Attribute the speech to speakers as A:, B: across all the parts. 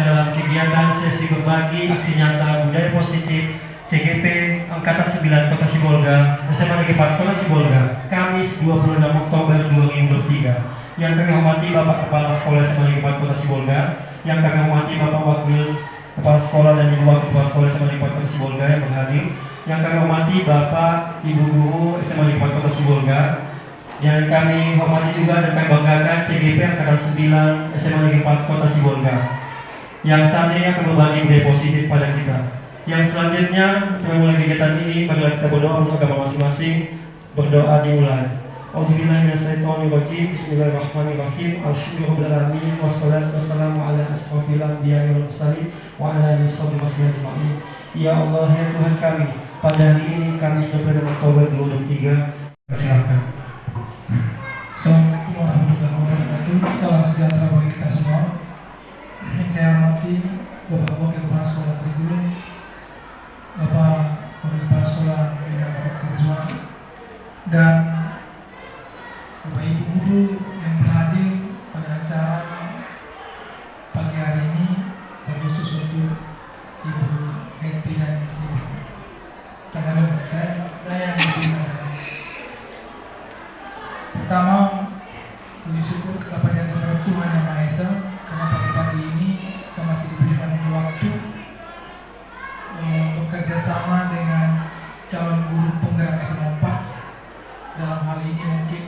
A: dalam kegiatan sesi berbagi aksi nyata budaya positif CGP Angkatan 9 Kota Sibolga, SMA Negeri 4 Kota Sibolga, Kamis 26 Oktober 2023. Yang kami hormati Bapak Kepala Sekolah SMA Negeri 4 Kota Sibolga, yang kami hormati Bapak Wakil Kepala Sekolah dan Ibu Wakil Kepala Sekolah SMA Negeri 4 Kota Sibolga yang berhadir, yang kami hormati Bapak Ibu Guru SMA Negeri 4 Kota Sibolga, yang kami hormati juga dan kami banggakan CGP Angkatan 9 SMA Negeri 4 Kota Sibolga, yang saat ini akan berbagi budaya positif pada kita. Yang selanjutnya, untuk memulai kegiatan ini, marilah kita berdoa untuk agama masing-masing. Berdoa dimulai. Auzubillahiminasyaitonirrajim. Bismillahirrahmanirrahim. Alhamdulillahirrahmanirrahim. Wassalatu wassalamu ala asrofil anbiya'i wal mursalin wa ala alihi washabihi. Ya Allah, ya Tuhan kami, pada hari ini Kamis 26 Oktober 2023, silakan.
B: Assalamualaikum warahmatullahi wabarakatuh. Salam sejahtera bagi kita semua. Yang saya hormati Bapak Wakil Kepala Sekolah Trigulung, Bapak Wakil Kepala Sekolah Bidang Kesiswaan, dan Bapak Ibu Guru yang berhadir pada acara pagi hari ini, terkhusus untuk Ibu Henti dan Ibu Tangan saya yang berterima. Pertama, puji syukur kepada Tuhan Yang Maha Esa karena pagi-pagi ini kita masih diberikan waktu bekerja sama dengan calon guru penggerak SMA 4. Dalam hal ini mungkin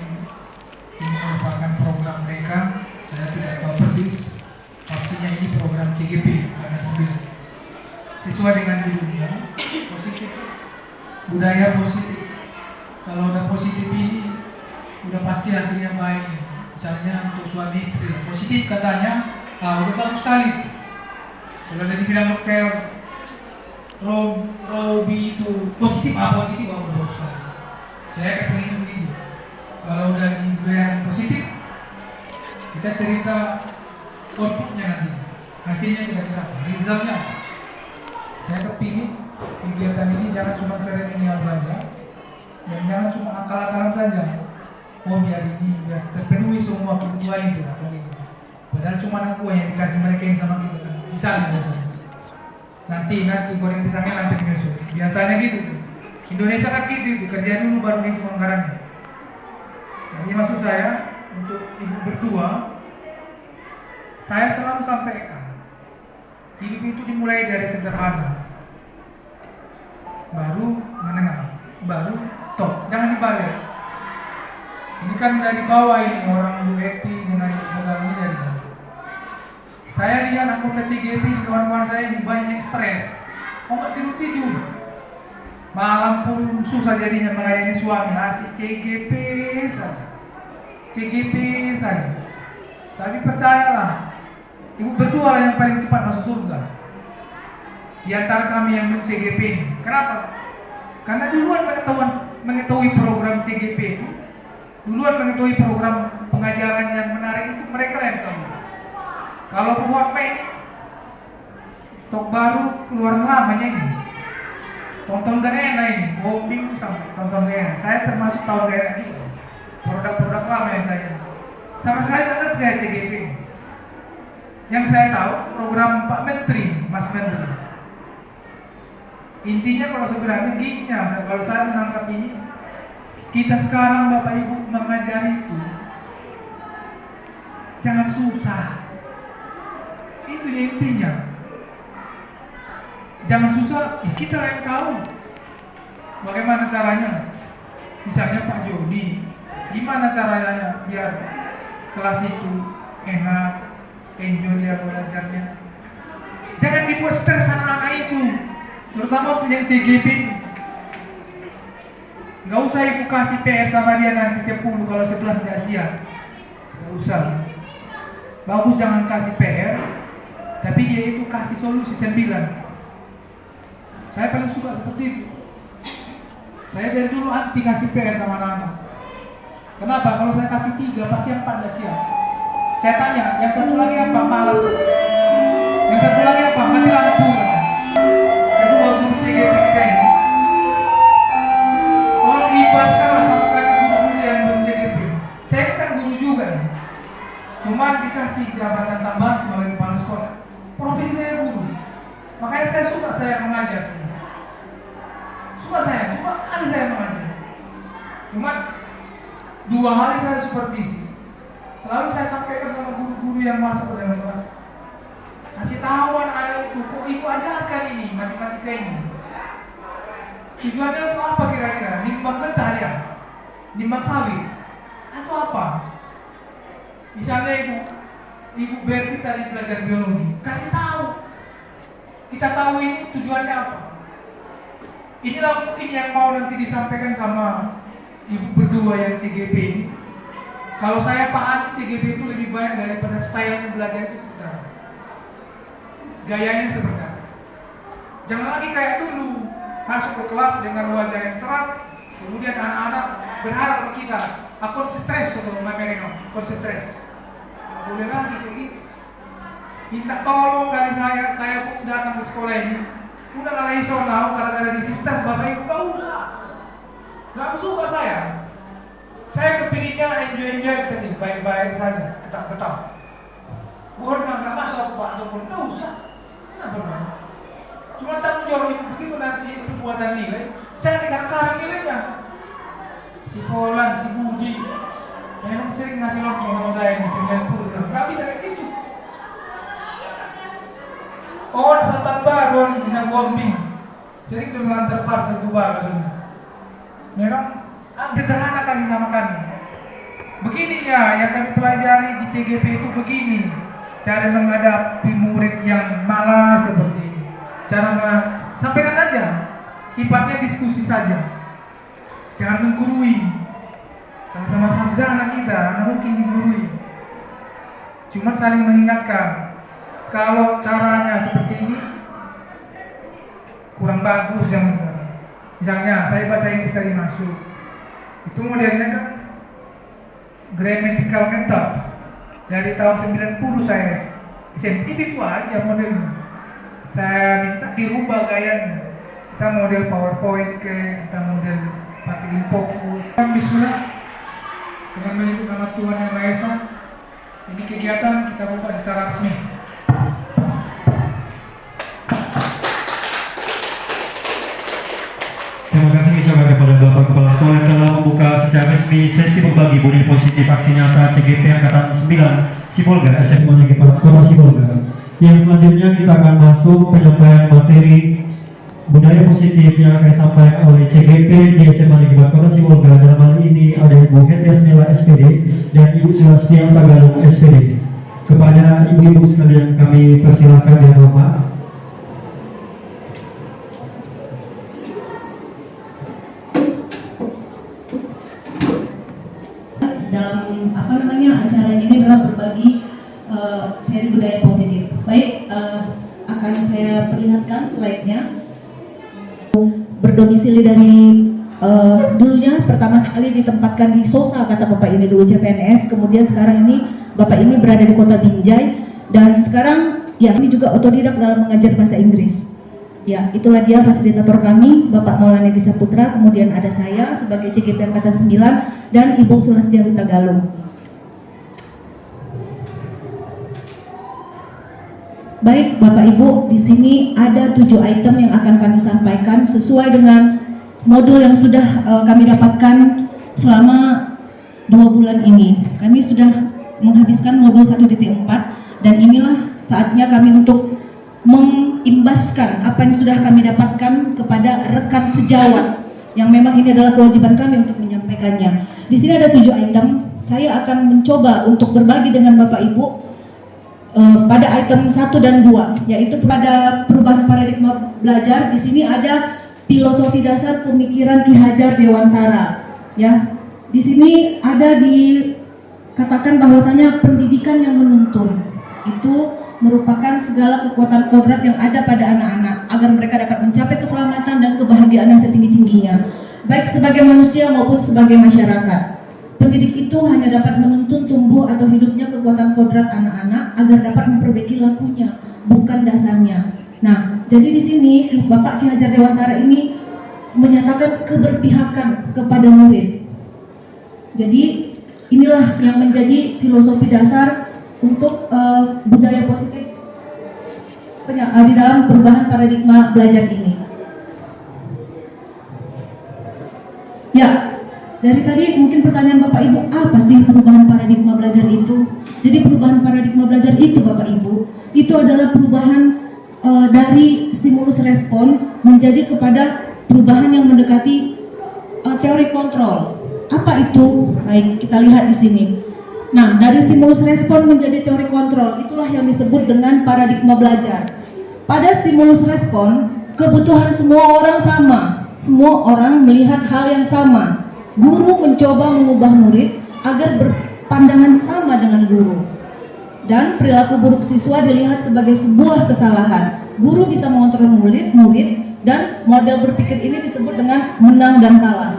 B: ini merupakan program mereka, saya tidak tahu persis. Pastinya ini program CGP Angkatan 9. Sesuai dengan judulnya, positif, budaya positif. Kalau udah positif ini udah pasti hasilnya baik. Misalnya untuk suami istri positif katanya, udah bagus sekali. Kalau dari bidang dokter Robi itu positif, positif bagus sekali. Saya kepingin begitu. Kalau udah di budaya positif, kita cerita outputnya nanti, hasilnya kira-kira apa, resultnya apa. Saya kepingin kegiatan ini jangan cuma seremonial saja, dan jangan cuma akal-akalan saja. Biar ini biar terpenuhi semua kebutuhan itu, padahal cuma aku yang dikasih mereka yang sama kita kan. Misalnya nanti goreng pisangnya nanti menyusul. Biasanya gitu. Indonesia kan gitu, kerja dulu baru itu anggarannya. Jadi maksud saya untuk ibu berdua, saya selalu sampaikan hidup itu dimulai dari sederhana, baru menengah, baru top. Jangan dibalik. Ini kan dari bawah ini orang Bu Eti dengan segala dari bawah. Saya lihat anggota CGP kawan-kawan saya ini banyak stres, nggak tidur. Malam pun susah jadinya melayani suami, asik CGP saja. Tapi percayalah, ibu berdua lah yang paling cepat masuk surga di antara kami yang belum CGP ini. Kenapa? Karena duluan mengetahui program CGP itu, duluan mengetahui program pengajaran yang menarik itu mereka yang tahu. Kalau buat ini stok baru keluar lamanya ini, tonton gak enak ini, bombing tonton gak enak. Saya termasuk tahun gak enak itu, produk-produk lama yang saya sama sekali tak ngerti saya CGP ini. Yang saya tahu program Pak Menteri, Mas Menteri. Intinya kalau sebenarnya gini ya, kalau saya menangkap ini, kita sekarang Bapak Ibu mengajar itu jangan susah. Itu intinya. Jangan susah, kita yang tahu bagaimana caranya. Misalnya Pak Jody, gimana caranya biar kelas itu enak, enjoy dia belajarnya. Jangan dibuat stres anak-anak itu, terutama yang CGP. Gak usah ibu kasih PR sama dia nanti 10 kalau 11 gak siap. Gak usah. Bagus jangan kasih PR, tapi dia itu kasih solusi 9. Saya paling suka seperti itu. Saya dari dulu anti kasih PR sama anak-anak. Kenapa? Kalau saya kasih 3 pasti yang 4 gak siap. Saya tanya, yang satu lagi apa? Malas. Yang satu lagi apa? Mati lampu. Kedua guru CGP kita ini, tolong dibahaskanlah sama guru-guru yang belum CGP. Saya kan guru juga nih. Cuma dikasih jabatan tambahan sebagai kepala sekolah. profesi saya guru. Makanya saya suka saya mengajar. Suka hari saya mengajar. Cuma 2 hari saya supervisi. Selalu saya sampaikan sama guru-guru yang masuk ke dalam kelas. Kasih tahu anak-anak itu, kok ibu ajarkan ini, matematika ini. Tujuannya untuk apa kira-kira? Nimbang getah dia, nimbang sawit, atau apa? Misalnya ibu Berti tadi belajar biologi, kasih tahu. Kita tahu ini tujuannya apa. Inilah mungkin yang mau nanti disampaikan sama ibu berdua yang CGP ini. Kalau saya paham CGP itu lebih banyak daripada stylenya belajar itu seperti apa. Gayanya seperti apa. Jangan lagi kayak dulu, masuk ke kelas dengan wajah yang seram, kemudian anak-anak berharap ke kita, aku stres atau mereka stres. Nggak boleh lagi kayak gitu. Minta tolong kali saya pun datang ke sekolah ini, udah relasional karena di sistem bapak ibu nggak suka saya. Saya kepinginnya enjoy tadi, baik-baik saja, ketak-ketak. Bukan nggak masuk aku pak ataupun nggak usah, kenapa bang? Cuma tanggung jawab ibu begitu nanti perbuatan nilai, jangan dikatakan nilainya. Si Polan, si Budi, memang sering ngasih lontong sama saya ini 90, nggak bisa kayak gitu. Oh, Sultan Baru di Nagombing, sering mengantar parcel ke Baru. Memang sederhana kasih sama kami. Begini ya, yang kami pelajari di CGP itu begini. Cara menghadapi murid yang malas seperti ini. Sampaikan aja, sifatnya diskusi saja. Jangan menggurui. Sama-sama sarjana kita, anak mungkin digurui. Cuma saling mengingatkan. Kalau caranya seperti ini kurang bagus zaman sekarang. Misalnya saya bahasa Inggris tadi masuk, itu modelnya kan grammatical method dari tahun 90 saya SMP itu aja modelnya. Saya minta dirubah gayanya. Kita model PowerPoint kita model pakai infocus. Bismillah dengan menyebut nama Tuhan Yang Maha Esa. Ini kegiatan kita buka secara resmi.
A: Terima kasih ucapkan kepada Bapak Kepala Sekolah yang telah membuka secara resmi sesi berbagi budi positif aksi nyata CGP Angkatan 9 Sibolga SMA Negeri Kota Sibolga. Yang selanjutnya kita akan masuk penyampaian materi budaya positif yang akan disampaikan oleh CGP di SMA Negeri Kota Sibolga. Dalam hal ini ada Ibu Hendrias Nela SPD dan Ibu Selastian Tagalong SPD. Kepada ibu-ibu sekalian kami persilakan dan hormat.
C: Dalam acara ini adalah berbagi seri budaya positif. Baik, akan saya perlihatkan slide-nya. Berdomisili dari dulunya pertama sekali ditempatkan di Sosa, kata Bapak ini dulu CPNS, kemudian sekarang ini Bapak ini berada di Kota Binjai, dan sekarang ya ini juga otodidak dalam mengajar bahasa Inggris. Ya, itulah dia fasilitator kami, Bapak Maulana Disa Putra, kemudian ada saya sebagai CGP Angkatan 9 dan Ibu Sulastian Tagalong. Baik, Bapak Ibu, di sini ada 7 item yang akan kami sampaikan sesuai dengan modul yang sudah kami dapatkan selama 2 bulan ini. Kami sudah menghabiskan modul 1.4 dan inilah saatnya kami untuk mengimbaskan apa yang sudah kami dapatkan kepada rekan sejawat yang memang ini adalah kewajiban kami untuk menyampaikannya. Di sini ada 7 item. Saya akan mencoba untuk berbagi dengan Bapak Ibu pada item 1 dan 2, yaitu pada perubahan paradigma belajar. Di sini ada filosofi dasar pemikiran Ki Hajar Dewantara. Ya, di sini ada dikatakan bahwasanya pendidikan yang menuntun itu merupakan segala kekuatan kodrat yang ada pada anak-anak agar mereka dapat mencapai keselamatan dan kebahagiaan yang setinggi-tingginya, baik sebagai manusia maupun sebagai masyarakat. Pendidik itu hanya dapat menuntun tumbuh atau hidupnya kekuatan kodrat anak-anak agar dapat memperbaiki lakunya, bukan dasarnya. Nah, jadi di sini Bapak Ki Hajar Dewantara ini menyatakan keberpihakan kepada murid. Jadi inilah yang menjadi filosofi dasar untuk budaya positif di dalam perubahan paradigma belajar ini. Ya, dari tadi mungkin pertanyaan Bapak Ibu, apa sih perubahan paradigma belajar itu? Jadi perubahan paradigma belajar itu Bapak Ibu, itu adalah perubahan dari stimulus respon menjadi kepada perubahan yang mendekati teori kontrol. Apa itu? Baik, kita lihat di sini. Nah, dari stimulus respon menjadi teori kontrol, itulah yang disebut dengan paradigma belajar. Pada stimulus respon, kebutuhan semua orang sama. Semua orang melihat hal yang sama. Guru mencoba mengubah murid agar berpandangan sama dengan guru. Dan perilaku buruk siswa dilihat sebagai sebuah kesalahan. Guru bisa mengontrol murid dan model berpikir ini disebut dengan menang dan kalah.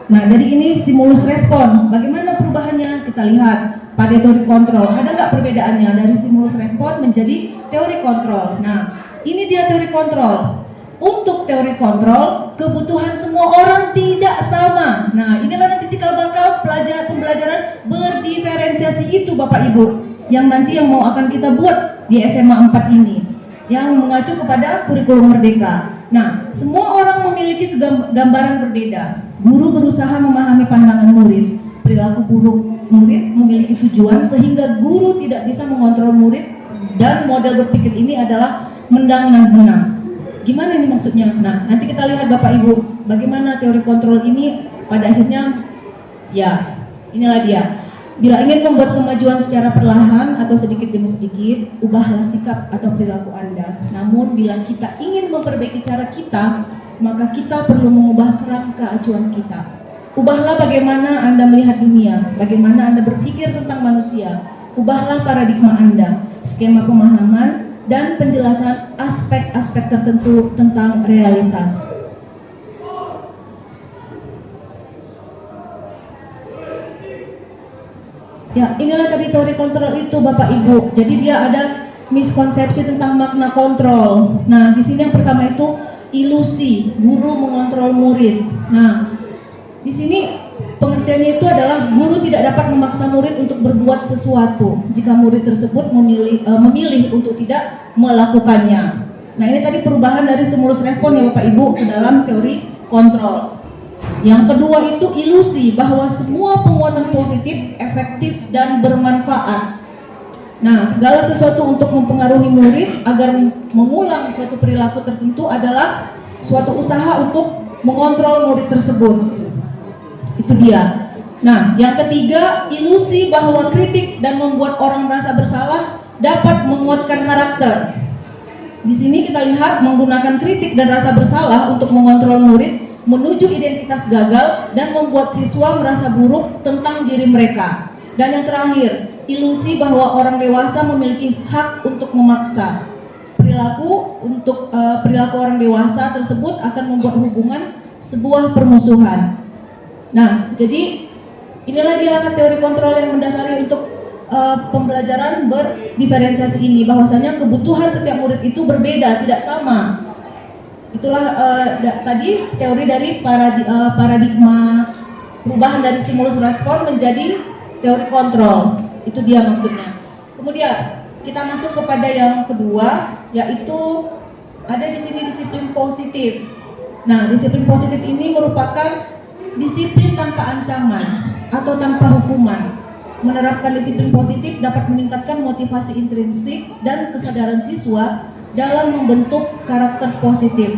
C: Nah, jadi ini stimulus respon. Bagaimana perubahannya? Kita lihat pada teori kontrol. Ada nggak perbedaannya dari stimulus respon menjadi teori kontrol? Nah, ini dia teori kontrol. Untuk teori kontrol, kebutuhan semua orang tidak sama. Nah, inilah nanti cikal bakal pembelajaran berdiferensiasi itu Bapak Ibu. Yang nanti yang mau akan kita buat di SMA 4 ini. Yang mengacu kepada kurikulum merdeka. Nah, semua orang memiliki gambaran berbeda. Guru berusaha memahami pandangan murid. Perilaku buruk murid memiliki tujuan sehingga guru tidak bisa mengontrol murid. Dan model berpikir ini adalah menang dan menang. Gimana ini maksudnya? Nah, nanti kita lihat Bapak Ibu, bagaimana teori kontrol ini pada akhirnya, ya, inilah dia. Bila ingin membuat kemajuan secara perlahan atau sedikit demi sedikit, ubahlah sikap atau perilaku Anda. Namun, bila kita ingin memperbaiki cara kita, maka kita perlu mengubah kerangka acuan kita. Ubahlah bagaimana Anda melihat dunia, bagaimana Anda berpikir tentang manusia. Ubahlah paradigma Anda, skema pemahaman, dan penjelasan aspek-aspek tertentu tentang realitas. Ya, inilah tadi teori kontrol itu Bapak Ibu. Jadi dia ada miskonsepsi tentang makna kontrol. Nah, di sini yang pertama itu ilusi, guru mengontrol murid. Nah, di sini pengertiannya itu adalah guru tidak dapat memaksa murid untuk berbuat sesuatu jika murid tersebut memilih untuk tidak melakukannya. Nah, ini tadi perubahan dari stimulus respon ya Bapak Ibu ke dalam teori kontrol. Yang kedua itu ilusi bahwa semua penguatan positif, efektif, dan bermanfaat. Nah, segala sesuatu untuk mempengaruhi murid agar mengulang suatu perilaku tertentu adalah suatu usaha untuk mengontrol murid tersebut. Itu dia. Nah, yang ketiga, ilusi bahwa kritik dan membuat orang merasa bersalah dapat menguatkan karakter. Di sini kita lihat menggunakan kritik dan rasa bersalah untuk mengontrol murid menuju identitas gagal dan membuat siswa merasa buruk tentang diri mereka. Dan yang terakhir, ilusi bahwa orang dewasa memiliki hak untuk memaksa. Perilaku orang dewasa tersebut akan membuat hubungan sebuah permusuhan. Nah, jadi inilah dia teori kontrol yang mendasari untuk pembelajaran berdiferensiasi ini, bahwasanya kebutuhan setiap murid itu berbeda, tidak sama. Itulah tadi teori dari paradigma perubahan dari stimulus respon menjadi teori kontrol. Itu dia maksudnya. Kemudian kita masuk kepada yang kedua, yaitu ada di sini disiplin positif. Nah, disiplin positif ini merupakan disiplin tanpa ancaman atau tanpa hukuman. Menerapkan disiplin positif dapat meningkatkan motivasi intrinsik dan kesadaran siswa dalam membentuk karakter positif.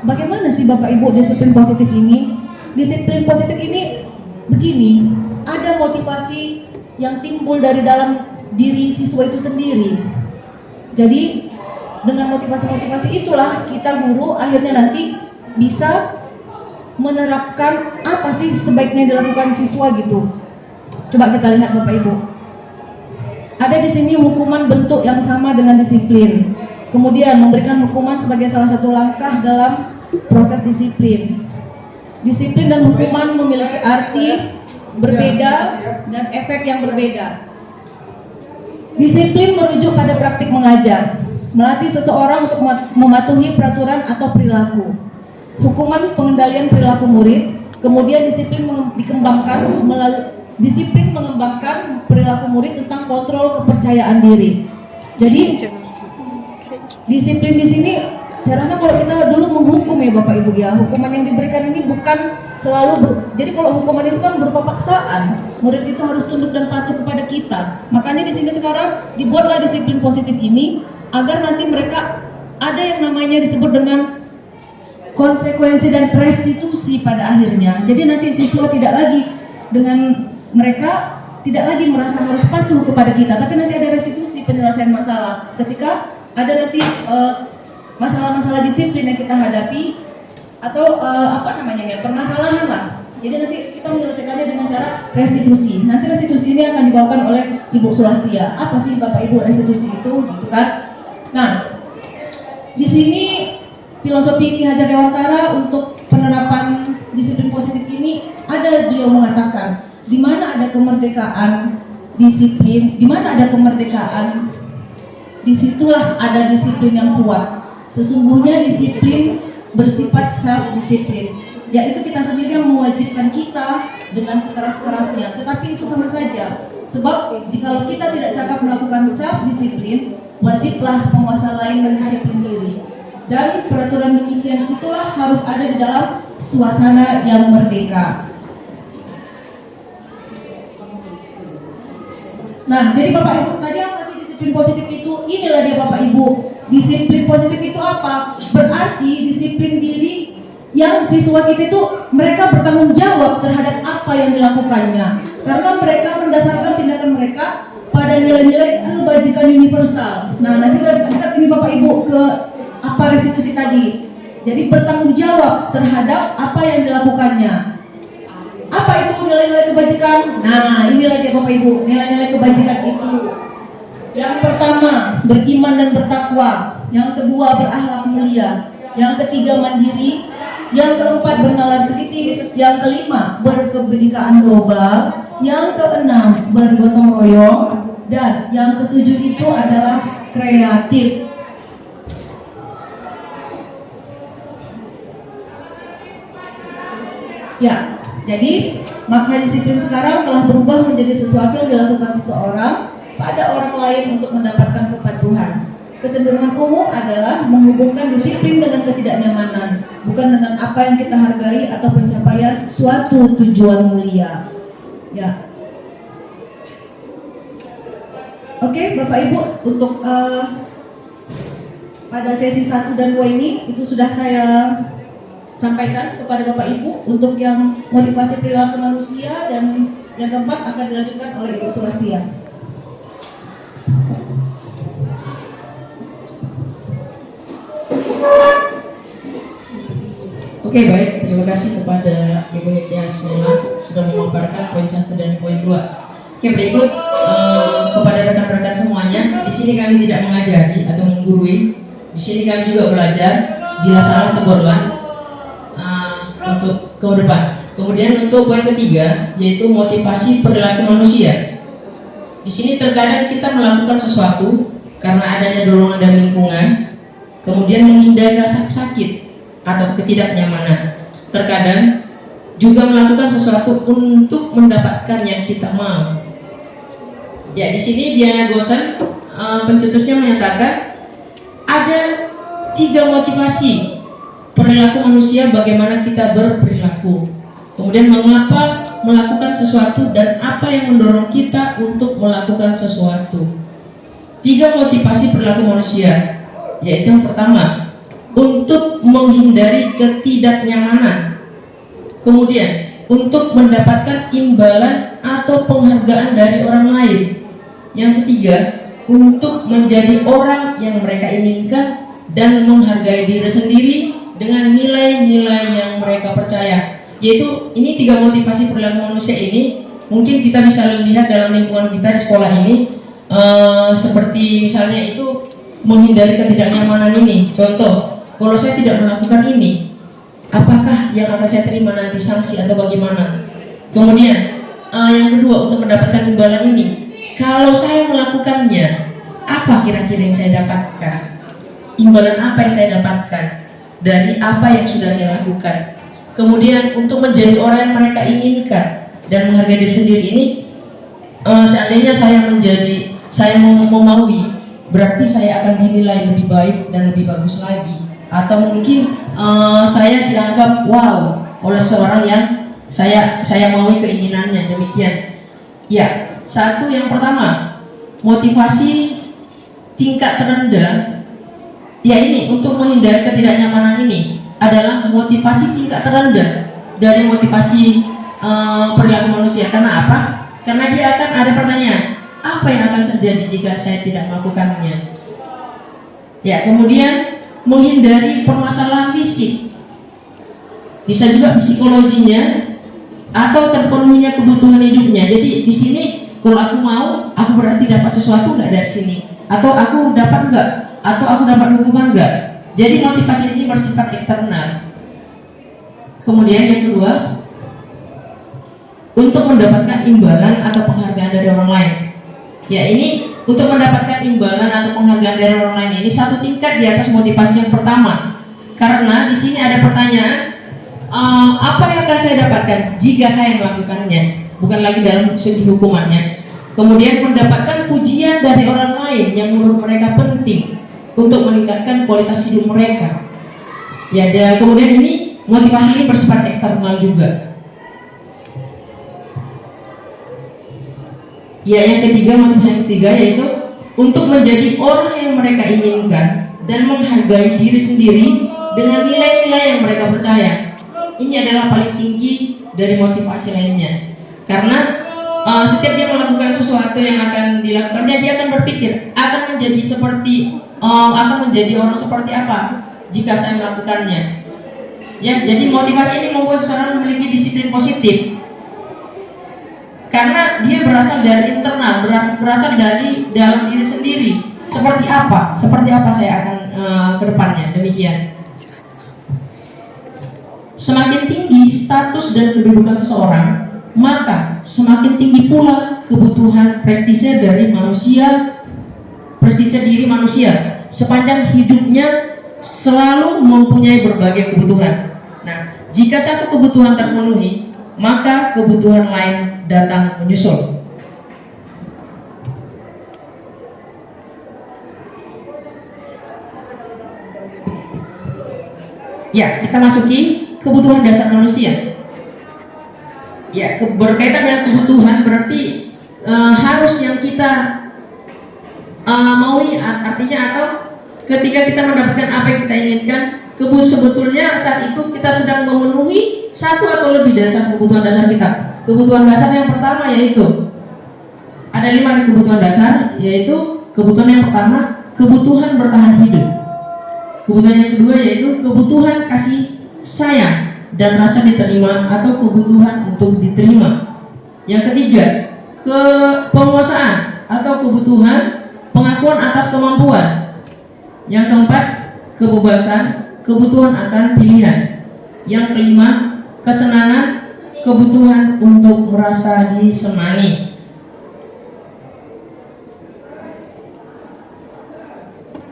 C: Bagaimana sih Bapak Ibu disiplin positif ini? Disiplin positif ini begini, ada motivasi yang timbul dari dalam diri siswa itu sendiri. Jadi dengan motivasi-motivasi itulah kita guru akhirnya nanti bisa menerapkan apa sih sebaiknya dilakukan siswa gitu. Coba kita lihat Bapak Ibu. Ada di sini hukuman bentuk yang sama dengan disiplin. Kemudian memberikan hukuman sebagai salah satu langkah dalam proses disiplin. Disiplin dan hukuman memiliki arti berbeda dan efek yang berbeda. Disiplin merujuk pada praktik mengajar, melatih seseorang untuk mematuhi peraturan atau perilaku. Hukuman pengendalian perilaku murid. Kemudian disiplin mengembangkan perilaku murid tentang kontrol kepercayaan diri. Jadi disiplin di sini saya rasa kalau kita dulu menghukum ya Bapak Ibu ya, hukuman yang diberikan ini bukan selalu jadi kalau hukuman itu kan berupa paksaan, murid itu harus tunduk dan patuh kepada kita. Makanya di sini sekarang dibuatlah disiplin positif ini agar nanti mereka ada yang namanya disebut dengan konsekuensi dan restitusi pada akhirnya. Jadi nanti siswa tidak lagi dengan mereka tidak lagi merasa harus patuh kepada kita, tapi nanti ada restitusi penyelesaian masalah ketika ada nanti masalah-masalah disiplin yang kita hadapi atau permasalahan lah. Jadi nanti kita menyelesaikannya dengan cara restitusi. Nanti restitusi ini akan dibawakan oleh Ibu Sulastia. Apa sih Bapak Ibu restitusi itu, gitu kan? Nah, di sini filosofi Ki Hajar Dewantara untuk penerapan disiplin positif ini ada beliau mengatakan, di mana ada kemerdekaan disiplin, di mana ada kemerdekaan, disitulah ada disiplin yang kuat. Sesungguhnya disiplin bersifat self-disiplin, yaitu kita sendiri yang mewajibkan kita dengan sekeras-kerasnya. Tetapi itu sama saja, sebab jika kita tidak cakap melakukan self-disiplin, wajiblah penguasa lain mendisiplin diri. Dan peraturan demikian itulah harus ada di dalam suasana yang merdeka. Nah, jadi Bapak Ibu, tadi apa sih disiplin positif itu? Inilah dia Bapak Ibu. Disiplin positif itu apa? Berarti disiplin diri yang siswa kita itu mereka bertanggung jawab terhadap apa yang dilakukannya. Karena mereka mendasarkan tindakan mereka pada nilai-nilai kebajikan universal. Nah, nanti dekat ini Bapak Ibu ke apa restitusi tadi. Jadi bertanggung jawab terhadap apa yang dilakukannya. Apa itu nilai-nilai kebajikan? Nah, inilah dia Bapak Ibu, nilai-nilai kebajikan itu. Yang pertama, beriman dan bertakwa. Yang kedua, berakhlak mulia. Yang ketiga, mandiri. Yang keempat, bernalar kritis. Yang kelima, berkebinekaan global. Yang keenam, bergotong royong. Dan yang ketujuh itu adalah kreatif. Ya, jadi makna disiplin sekarang telah berubah menjadi sesuatu yang dilakukan seseorang pada orang lain untuk mendapatkan kepatuhan. Kecenderungan umum adalah menghubungkan disiplin dengan ketidaknyamanan, bukan dengan apa yang kita hargai atau pencapaian suatu tujuan mulia. Ya. Oke, Bapak Ibu, untuk pada sesi 1 dan 2 ini itu sudah saya sampaikan kepada Bapak Ibu untuk yang motivasi perilaku manusia, dan yang keempat akan dilanjutkan oleh Ibu Sulastia.
D: Oke, baik, terima kasih kepada Ibu Hidayah Asmila sudah memaparkan poin 1 dan poin 2. Oke, berikut kepada rekan-rekan semuanya, di sini kami tidak mengajari atau menggurui, di sini kami juga belajar, bila salah tegurlah untuk ke depan. Kemudian untuk poin ketiga, yaitu motivasi perilaku manusia. Di sini terkadang kita melakukan sesuatu karena adanya dorongan dari lingkungan, kemudian menghindari rasa sakit atau ketidaknyamanan. Terkadang juga melakukan sesuatu untuk mendapatkan yang kita mau. Ya, di sini Diana Gosen pencetusnya menyatakan ada 3 motivasi perilaku manusia bagaimana kita berperilaku. Kemudian mengapa melakukan sesuatu dan apa yang mendorong kita untuk melakukan sesuatu. 3 motivasi perilaku manusia, yaitu yang pertama, untuk menghindari ketidaknyamanan. Kemudian, untuk mendapatkan imbalan atau penghargaan dari orang lain. Yang ketiga, untuk menjadi orang yang mereka inginkan dan menghargai diri sendiri dengan nilai-nilai yang mereka percaya. Yaitu ini 3 motivasi perilaku manusia ini mungkin kita bisa lihat dalam lingkungan kita di sekolah ini, seperti misalnya itu menghindari ketidaknyamanan ini. Contoh, kalau saya tidak melakukan ini, apakah yang akan saya terima nanti, sanksi atau bagaimana? Kemudian yang kedua, untuk mendapatkan imbalan ini, kalau saya melakukannya, apa kira-kira yang saya dapatkan? Imbalan apa yang saya dapatkan dari apa yang sudah saya lakukan? Kemudian untuk menjadi orang yang mereka inginkan dan menghargai diri sendiri ini, seandainya saya memaui berarti saya akan dinilai lebih baik dan lebih bagus lagi. Atau mungkin saya dianggap wow oleh seorang yang saya maui keinginannya, demikian. Ya, satu yang pertama, motivasi tingkat terendah. Ya, ini untuk menghindari ketidaknyamanan ini adalah motivasi tingkat terendah dari motivasi perilaku manusia. Karena apa? Karena dia akan ada pertanyaan, apa yang akan terjadi jika saya tidak melakukannya? Ya, kemudian menghindari permasalahan fisik, bisa juga psikologinya atau terpenuhinya kebutuhan hidupnya. Jadi di sini kalau aku mau, aku berarti dapat sesuatu nggak dari sini, atau aku dapat nggak, atau aku dapat hukuman nggak. Jadi motivasi ini bersifat eksternal. Kemudian yang kedua, untuk mendapatkan imbalan atau penghargaan dari orang lain. Ya, ini untuk mendapatkan imbalan atau penghargaan dari orang lain ini satu tingkat di atas motivasi yang pertama. Karena di sini ada pertanyaan, apa yang akan saya dapatkan jika saya melakukannya? Bukan lagi dalam segi hukumannya. Kemudian mendapatkan pujian dari orang lain yang menurut mereka penting untuk meningkatkan kualitas hidup mereka. Ya, dan kemudian ini motivasi ini bersifat eksternal juga. Ya, yang ketiga, motivasi yang ketiga yaitu untuk menjadi orang yang mereka inginkan dan menghargai diri sendiri dengan nilai-nilai yang mereka percaya. Ini adalah paling tinggi dari motivasi lainnya. Karena setiap dia melakukan sesuatu yang akan dilakukannya, dia akan berpikir akan menjadi orang seperti apa jika saya melakukannya. Ya, jadi motivasi ini membuat seseorang memiliki disiplin positif. Karena dia berasal dari internal, berasal dari dalam diri sendiri. Seperti apa saya akan ke depannya, demikian. Semakin tinggi status dan kedudukan seseorang, maka semakin tinggi pula kebutuhan prestise dari manusia, prestise diri manusia. Sepanjang hidupnya selalu mempunyai berbagai kebutuhan. Nah, jika satu kebutuhan terpenuhi, maka kebutuhan lain datang menyusul. Ya, kita masuki kebutuhan dasar manusia. Ya, berkaitan dengan kebutuhan berarti harus yang kita maui, artinya atau ketika kita mendapatkan apa yang kita inginkan, sebetulnya saat itu kita sedang memenuhi satu atau lebih dari satu kebutuhan dasar kita. Kebutuhan dasar yang pertama yaitu ada 5 kebutuhan dasar, yaitu kebutuhan yang pertama, kebutuhan bertahan hidup. Kebutuhan yang kedua yaitu kebutuhan kasih sayang dan rasa diterima atau kebutuhan untuk diterima. Yang ketiga, penguasaan atau kebutuhan pengakuan atas kemampuan. Yang keempat, kebebasan, kebutuhan akan pilihan. Yang kelima, kesenangan, kebutuhan untuk merasa disenangi.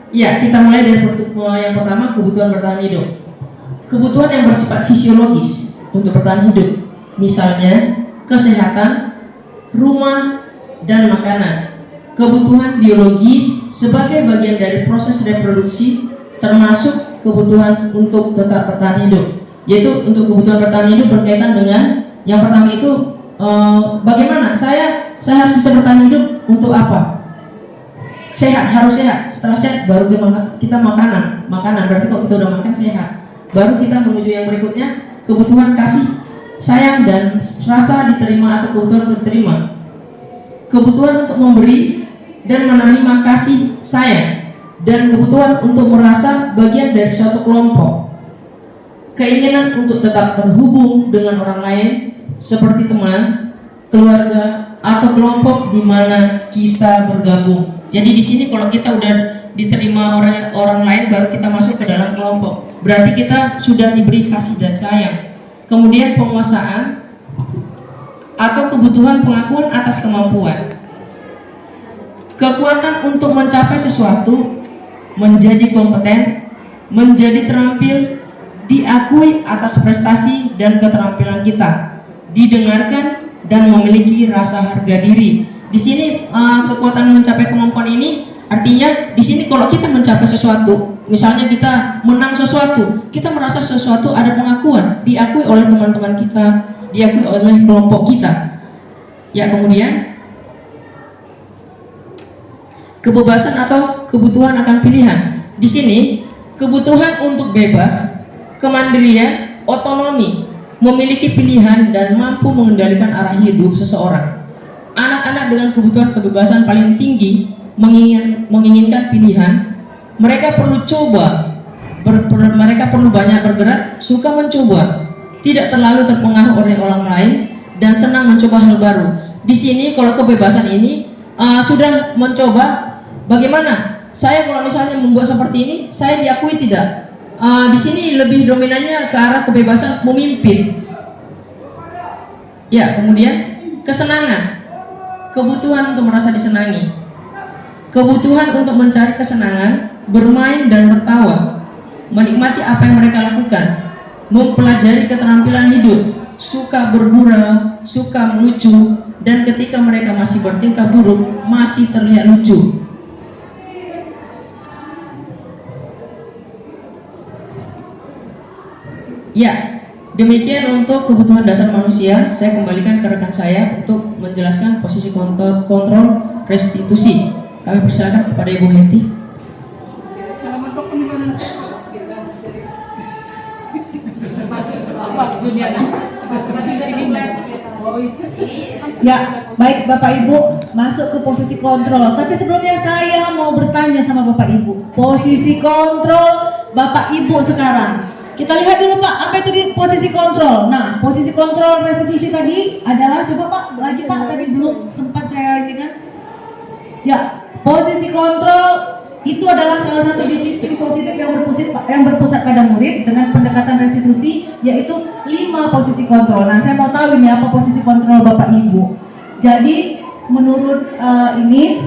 D: Ya, kita mulai dari yang pertama, kebutuhan bertahan hidup. Kebutuhan yang bersifat fisiologis untuk bertahan hidup, misalnya kesehatan, rumah, dan makanan. Kebutuhan biologis sebagai bagian dari proses reproduksi, termasuk kebutuhan untuk tetap bertahan hidup. Yaitu untuk kebutuhan bertahan hidup berkaitan dengan yang pertama itu bagaimana saya harus bisa bertahan hidup untuk apa? Sehat, harus sehat. Setelah sehat baru kita makanan. Berarti kalau kita udah makan sehat, baru kita menuju yang berikutnya, kebutuhan kasih sayang dan rasa diterima atau kebutuhan untuk diterima. Kebutuhan untuk memberi dan menerima kasih sayang, dan kebutuhan untuk merasa bagian dari suatu kelompok. Keinginan untuk tetap terhubung dengan orang lain seperti teman, keluarga, atau kelompok di mana kita bergabung. Jadi di sini kalau kita udah diterima orang lain, baru kita masuk ke dalam kelompok. Berarti kita sudah diberi kasih dan sayang. Kemudian penguasaan atau kebutuhan pengakuan atas kemampuan. Kekuatan untuk mencapai sesuatu, menjadi kompeten, menjadi terampil, diakui atas prestasi dan keterampilan kita, didengarkan dan memiliki rasa harga diri. Di sini kekuatan mencapai kemampuan ini Artinya di sini kalau kita mencapai sesuatu, misalnya kita menang sesuatu, kita merasa sesuatu ada pengakuan, diakui oleh teman-teman kita, diakui oleh kelompok kita. Ya, kemudian kebebasan atau kebutuhan akan pilihan. Di sini kebutuhan untuk bebas, kemandirian, otonomi, memiliki pilihan dan mampu mengendalikan arah hidup seseorang. Anak-anak dengan kebutuhan kebebasan paling tinggi menginginkan pilihan. Mereka perlu coba, mereka perlu banyak bergerak, suka mencoba, tidak terlalu terpengaruh oleh orang lain, dan senang mencoba hal baru. Di sini kalau kebebasan ini sudah mencoba, bagaimana? Saya kalau misalnya membuat seperti ini, saya diakui tidak? Di sini lebih dominannya ke arah kebebasan memimpin. Ya, kemudian kesenangan, kebutuhan untuk merasa disenangi. Kebutuhan untuk mencari kesenangan, bermain dan tertawa, menikmati apa yang mereka lakukan, mempelajari keterampilan hidup, suka bergurau, suka melucu, dan ketika mereka masih bertingkah buruk, masih terlihat lucu. Ya, demikian untuk kebutuhan dasar manusia. Saya kembalikan ke rekan saya untuk menjelaskan posisi kontrol restitusi. Kami persilakan kepada Ibu Henti.
C: Ya, baik Bapak Ibu, masuk ke posisi kontrol. Tapi sebelumnya saya mau bertanya sama Bapak Ibu. Posisi kontrol Bapak Ibu sekarang. Kita lihat dulu Pak, apa itu di posisi kontrol. Nah, posisi kontrol restitusi tadi adalah, coba Pak, lagi Pak, tadi belum sempat saya ini kan. Ya, posisi kontrol itu adalah salah satu disiplin positif yang berpusat pada murid dengan pendekatan restitusi, yaitu 5 posisi kontrol. Nah, saya mau tahu ini apa posisi kontrol Bapak Ibu. Jadi menurut ini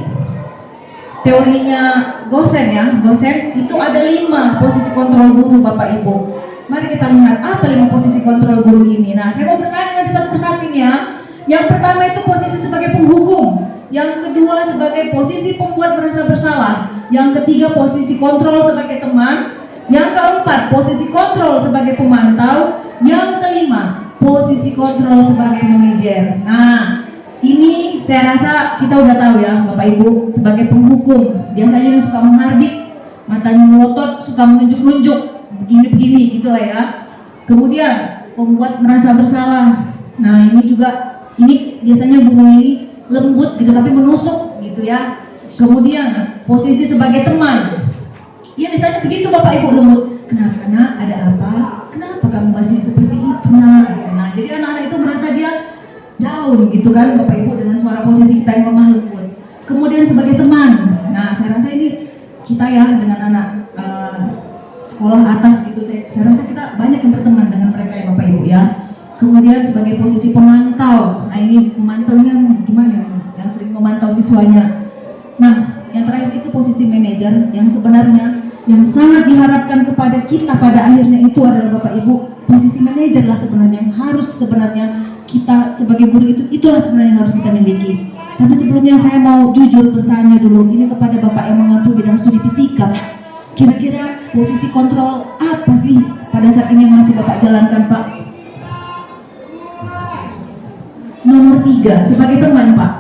C: teorinya Gosen ya, Gosen itu ada 5 posisi kontrol guru Bapak Ibu. Mari kita lihat apa 5 posisi kontrol guru ini. Nah, saya mau bertanya nanti satu persatu ya. Yang pertama itu posisi sebagai penghukum. Yang kedua sebagai posisi pembuat merasa bersalah. Yang ketiga posisi kontrol sebagai teman. Yang keempat posisi kontrol sebagai pemantau. Yang kelima posisi kontrol sebagai manajer. Nah, ini saya rasa kita udah tahu ya Bapak Ibu, sebagai penghukum biasanya ini suka menghardik, matanya melotot, suka menunjuk-nunjuk, begini-begini gitulah ya. Kemudian pembuat merasa bersalah. Nah, ini biasanya guru ini lembut gitu tapi menusuk gitu ya. Kemudian posisi sebagai teman. Ya misalnya begitu Bapak Ibu lembut. Kenapa nak? Ada apa? Kenapa kamu masih seperti itu nak? Gitu. Nah, jadi anak-anak itu merasa dia down gitu kan Bapak Ibu dengan suara posisi kita yang lemah lembut. Kemudian sebagai teman. Nah, saya rasa ini kita ya dengan anak sekolah atas gitu, saya rasa kita banyak yang berteman dengan mereka ya Bapak Ibu ya. Kemudian sebagai posisi pemantau. Nah, ini pemantaunya gimana nih? Yang sering memantau siswanya. Nah, yang terakhir itu posisi manajer, yang sebenarnya yang sangat diharapkan kepada kita pada akhirnya itu adalah Bapak Ibu, posisi manajer lah sebenarnya yang harus sebenarnya kita sebagai guru itulah sebenarnya yang harus kita miliki. Tapi sebelumnya saya mau jujur bertanya dulu ini kepada Bapak yang mengampu bidang studi fisika. Kira-kira posisi kontrol apa sih pada saat ini yang masih Bapak jalankan Pak? Nomor 3, sebagai teman Pak.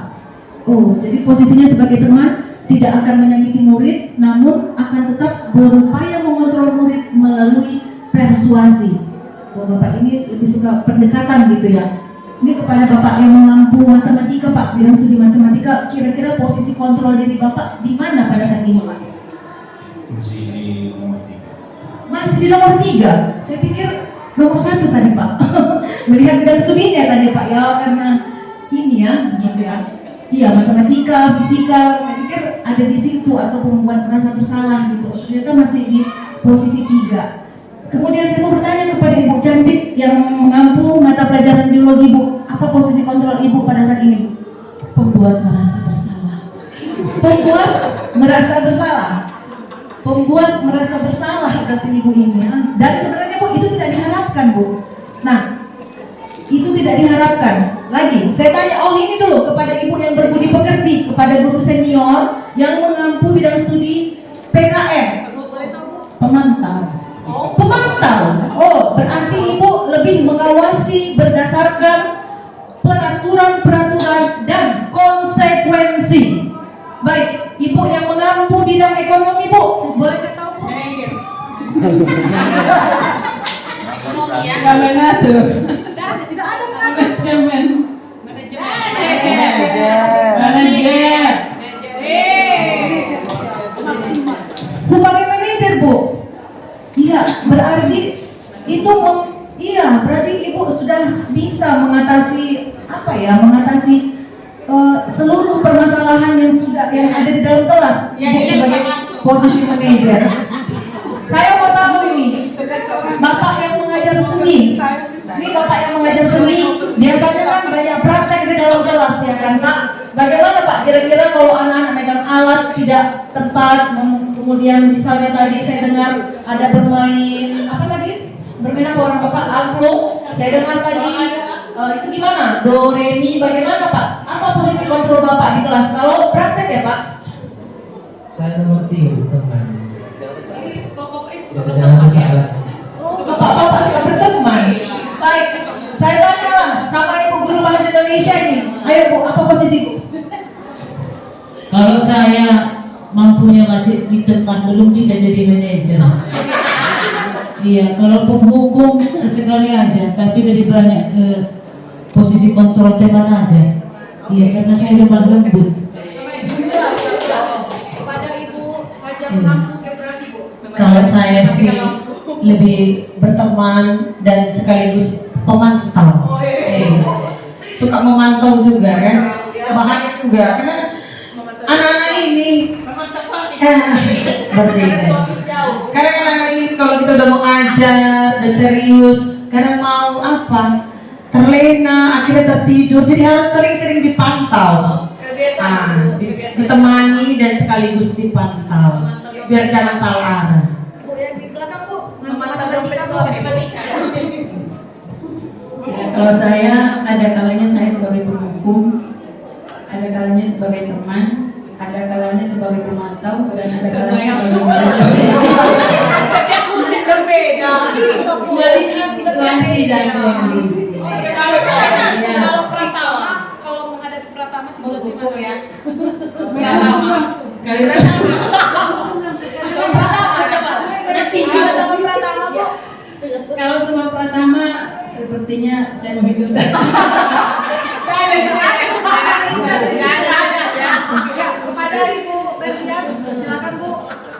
C: Oh, jadi posisinya sebagai teman, tidak akan menyakiti murid, namun akan tetap berupaya mengontrol murid melalui persuasi. Oh, Bapak ini lebih suka pendekatan gitu ya. Ini kepada Bapak yang mengampu matematika Pak, bidang studi matematika, kira-kira posisi kontrol diri Bapak di mana pada saat ini Pak?
E: Masih di nomor 3.
C: Masih di nomor 3? Saya pikir nomor 1 tadi Pak. Melihat bidang studinya tadi Pak ya, karena ini ya, gitu ya. Iya, matematika, fisika, saya pikir ada di situ atau pembuat merasa bersalah gitu. Ternyata masih di posisi 3. Kemudian saya mau bertanya kepada Ibu cantik yang mengampu mata pelajaran biologi Bu, apa posisi kontrol Ibu pada saat ini? Pembuat merasa bersalah. Pembuat merasa bersalah. Pembuat merasa bersalah berarti Ibu ini ya. Dan sebenarnya Bu itu tidak diharapkan Bu. Nah, itu tidak diharapkan. Lagi, saya tanya ini dulu kepada Ibu yang berbudi pekerti, kepada guru senior yang mengampu bidang pemantau. Pemantau. Oh, berarti Ibu lebih mengawasi berdasarkan peraturan-peraturan dan konsekuensi. Baik, Ibu yang mengampu bidang ekonomi, Bu, boleh saya tahu, Bu?
D: Kalau ngatur.
C: Tidak ada manajer.
D: Manajer.
C: Sebagai manajer, Bu. Iya, berarti itu iya, berarti Ibu sudah bisa mengatasi apa ya? Mengatasi seluruh permasalahan yang ada di dalam kelas. Ibu sebagai posisi manajer. Saya mau tahu ini, Bapak yang mengajar seni. Ini Bapak yang mengajar seni, biasanya kan banyak praktek di dalam kelas ya kan Pak? Bagaimana Pak kira-kira kalau anak-anak megang alat tidak tepat, kemudian misalnya tadi saya dengar ada bermain apa tadi? Bermain apa orang Bapak? Angklung. Saya dengar tadi itu gimana? Do, re, mi, bagaimana Pak? Apa posisi kontrol Bapak di kelas? Kalau praktek ya Pak?
D: Saya mengerti teman.
C: Bapak suka berteman. Baik, saya tanya lah sama Ibu Guru Bahasa Indonesia ini. Ayo Bu, apa posisi Bu?
F: Kalau saya mampunya masih di tempat belum bisa jadi manajer. Iya, kalau penghukum sesekali aja, tapi lebih banyak ke posisi kontrol teman aja. Iya, karena saya lemah lembut.
C: Kepada Ibu ngajar kampung geografi Bu.
F: Kalau saya sih lebih berteman dan sekaligus pemantau. Suka memantau juga kan, bahaya juga karena anak-anak ini berbeda. Karena anak-anak ini kalau kita udah mengajar, udah serius, karena mau apa, terlena, akhirnya tertidur, jadi harus sering-sering dipantau. Ditemani dan sekaligus dipantau, biar jangan salah arah.
C: Bu yang di belakang Bu,
F: Ya, kalau saya ada kalanya saya sebagai penghukum, ada kalanya sebagai teman, ada kalanya sebagai pemantau, dan ada kalanya sebagai
G: Setiap musim berbeda.
F: jadi situasi dan kondisi.
G: Kalau Pratama, kalau menghadapi Pratama situasi mana ya? Pratama.
F: Kali kalau sama Pratama sepertinya saya begitu saja.
C: kepada Ibu Berlian, silakan Bu.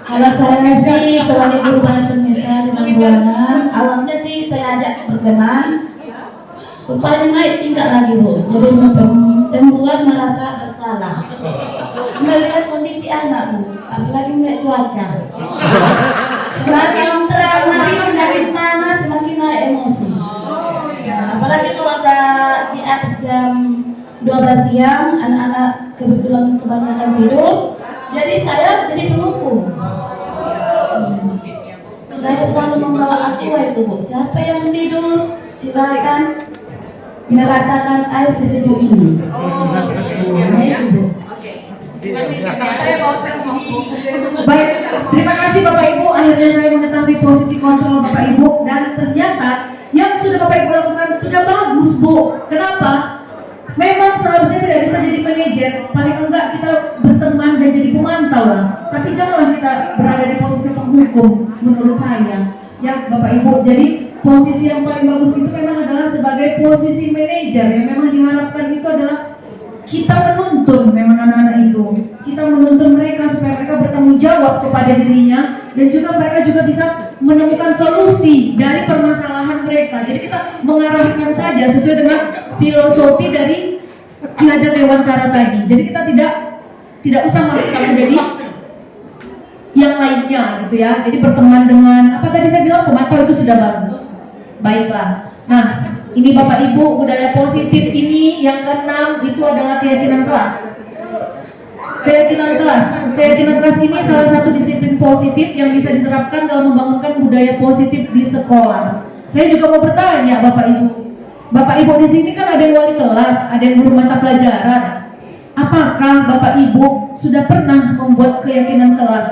H: Kalau saya sih sebagai guru bahasa Indonesia dengan Buana, awalnya sih saya ajak berteman, rupanya naik tingkat lagi Bu. Jadi membuat merasa bersalah. Melihat kondisi anak Bu, apalagi melihat cuaca. Semakin terang hari, semakin panas, semakin naik emosi. Apalagi kalau ada di atas jam 12 siang, anak-anak kebetulan kebanyakan tidur, jadi saya jadi penghukum. Saya selalu membawa aqua itu Bu. Siapa yang tidur, silakan merasakan air sesejuk ini.
C: Baik, terima kasih Bapak Ibu. Akhirnya saya mengetahui posisi kontrol Bapak Ibu dan ternyata yang sudah Bapak Ibu lakukan sudah bagus Bu. Kenapa? Memang seharusnya tidak bisa jadi manajer, paling enggak kita berteman dan jadi pemantau lah. Tapi janganlah kita berada di posisi penghukum menurut saya. Ya Bapak Ibu, jadi posisi yang paling bagus itu memang adalah sebagai posisi manajer yang memang diharapkan itu adalah kita menuntun memang anak-anak itu. Kita menuntun mereka supaya mereka bertanggung jawab kepada dirinya dan juga mereka juga bisa menemukan solusi dari permasalahan mereka. Jadi kita mengarahkan saja sesuai dengan filosofi dari Ki Hajar Dewantara tadi. Jadi kita tidak usah kita menjadi yang lainnya gitu ya. Jadi berteman dengan apa tadi saya bilang pemantau itu sudah bagus. Baiklah. Nah, ini Bapak Ibu budaya positif ini yang keenam itu adalah keyakinan kelas. Keyakinan kelas ini salah satu disiplin positif yang bisa diterapkan dalam membangunkan budaya positif di sekolah. Saya juga mau bertanya Bapak Ibu di sini kan ada yang wali kelas, ada yang guru mata pelajaran. Apakah Bapak Ibu sudah pernah membuat keyakinan kelas?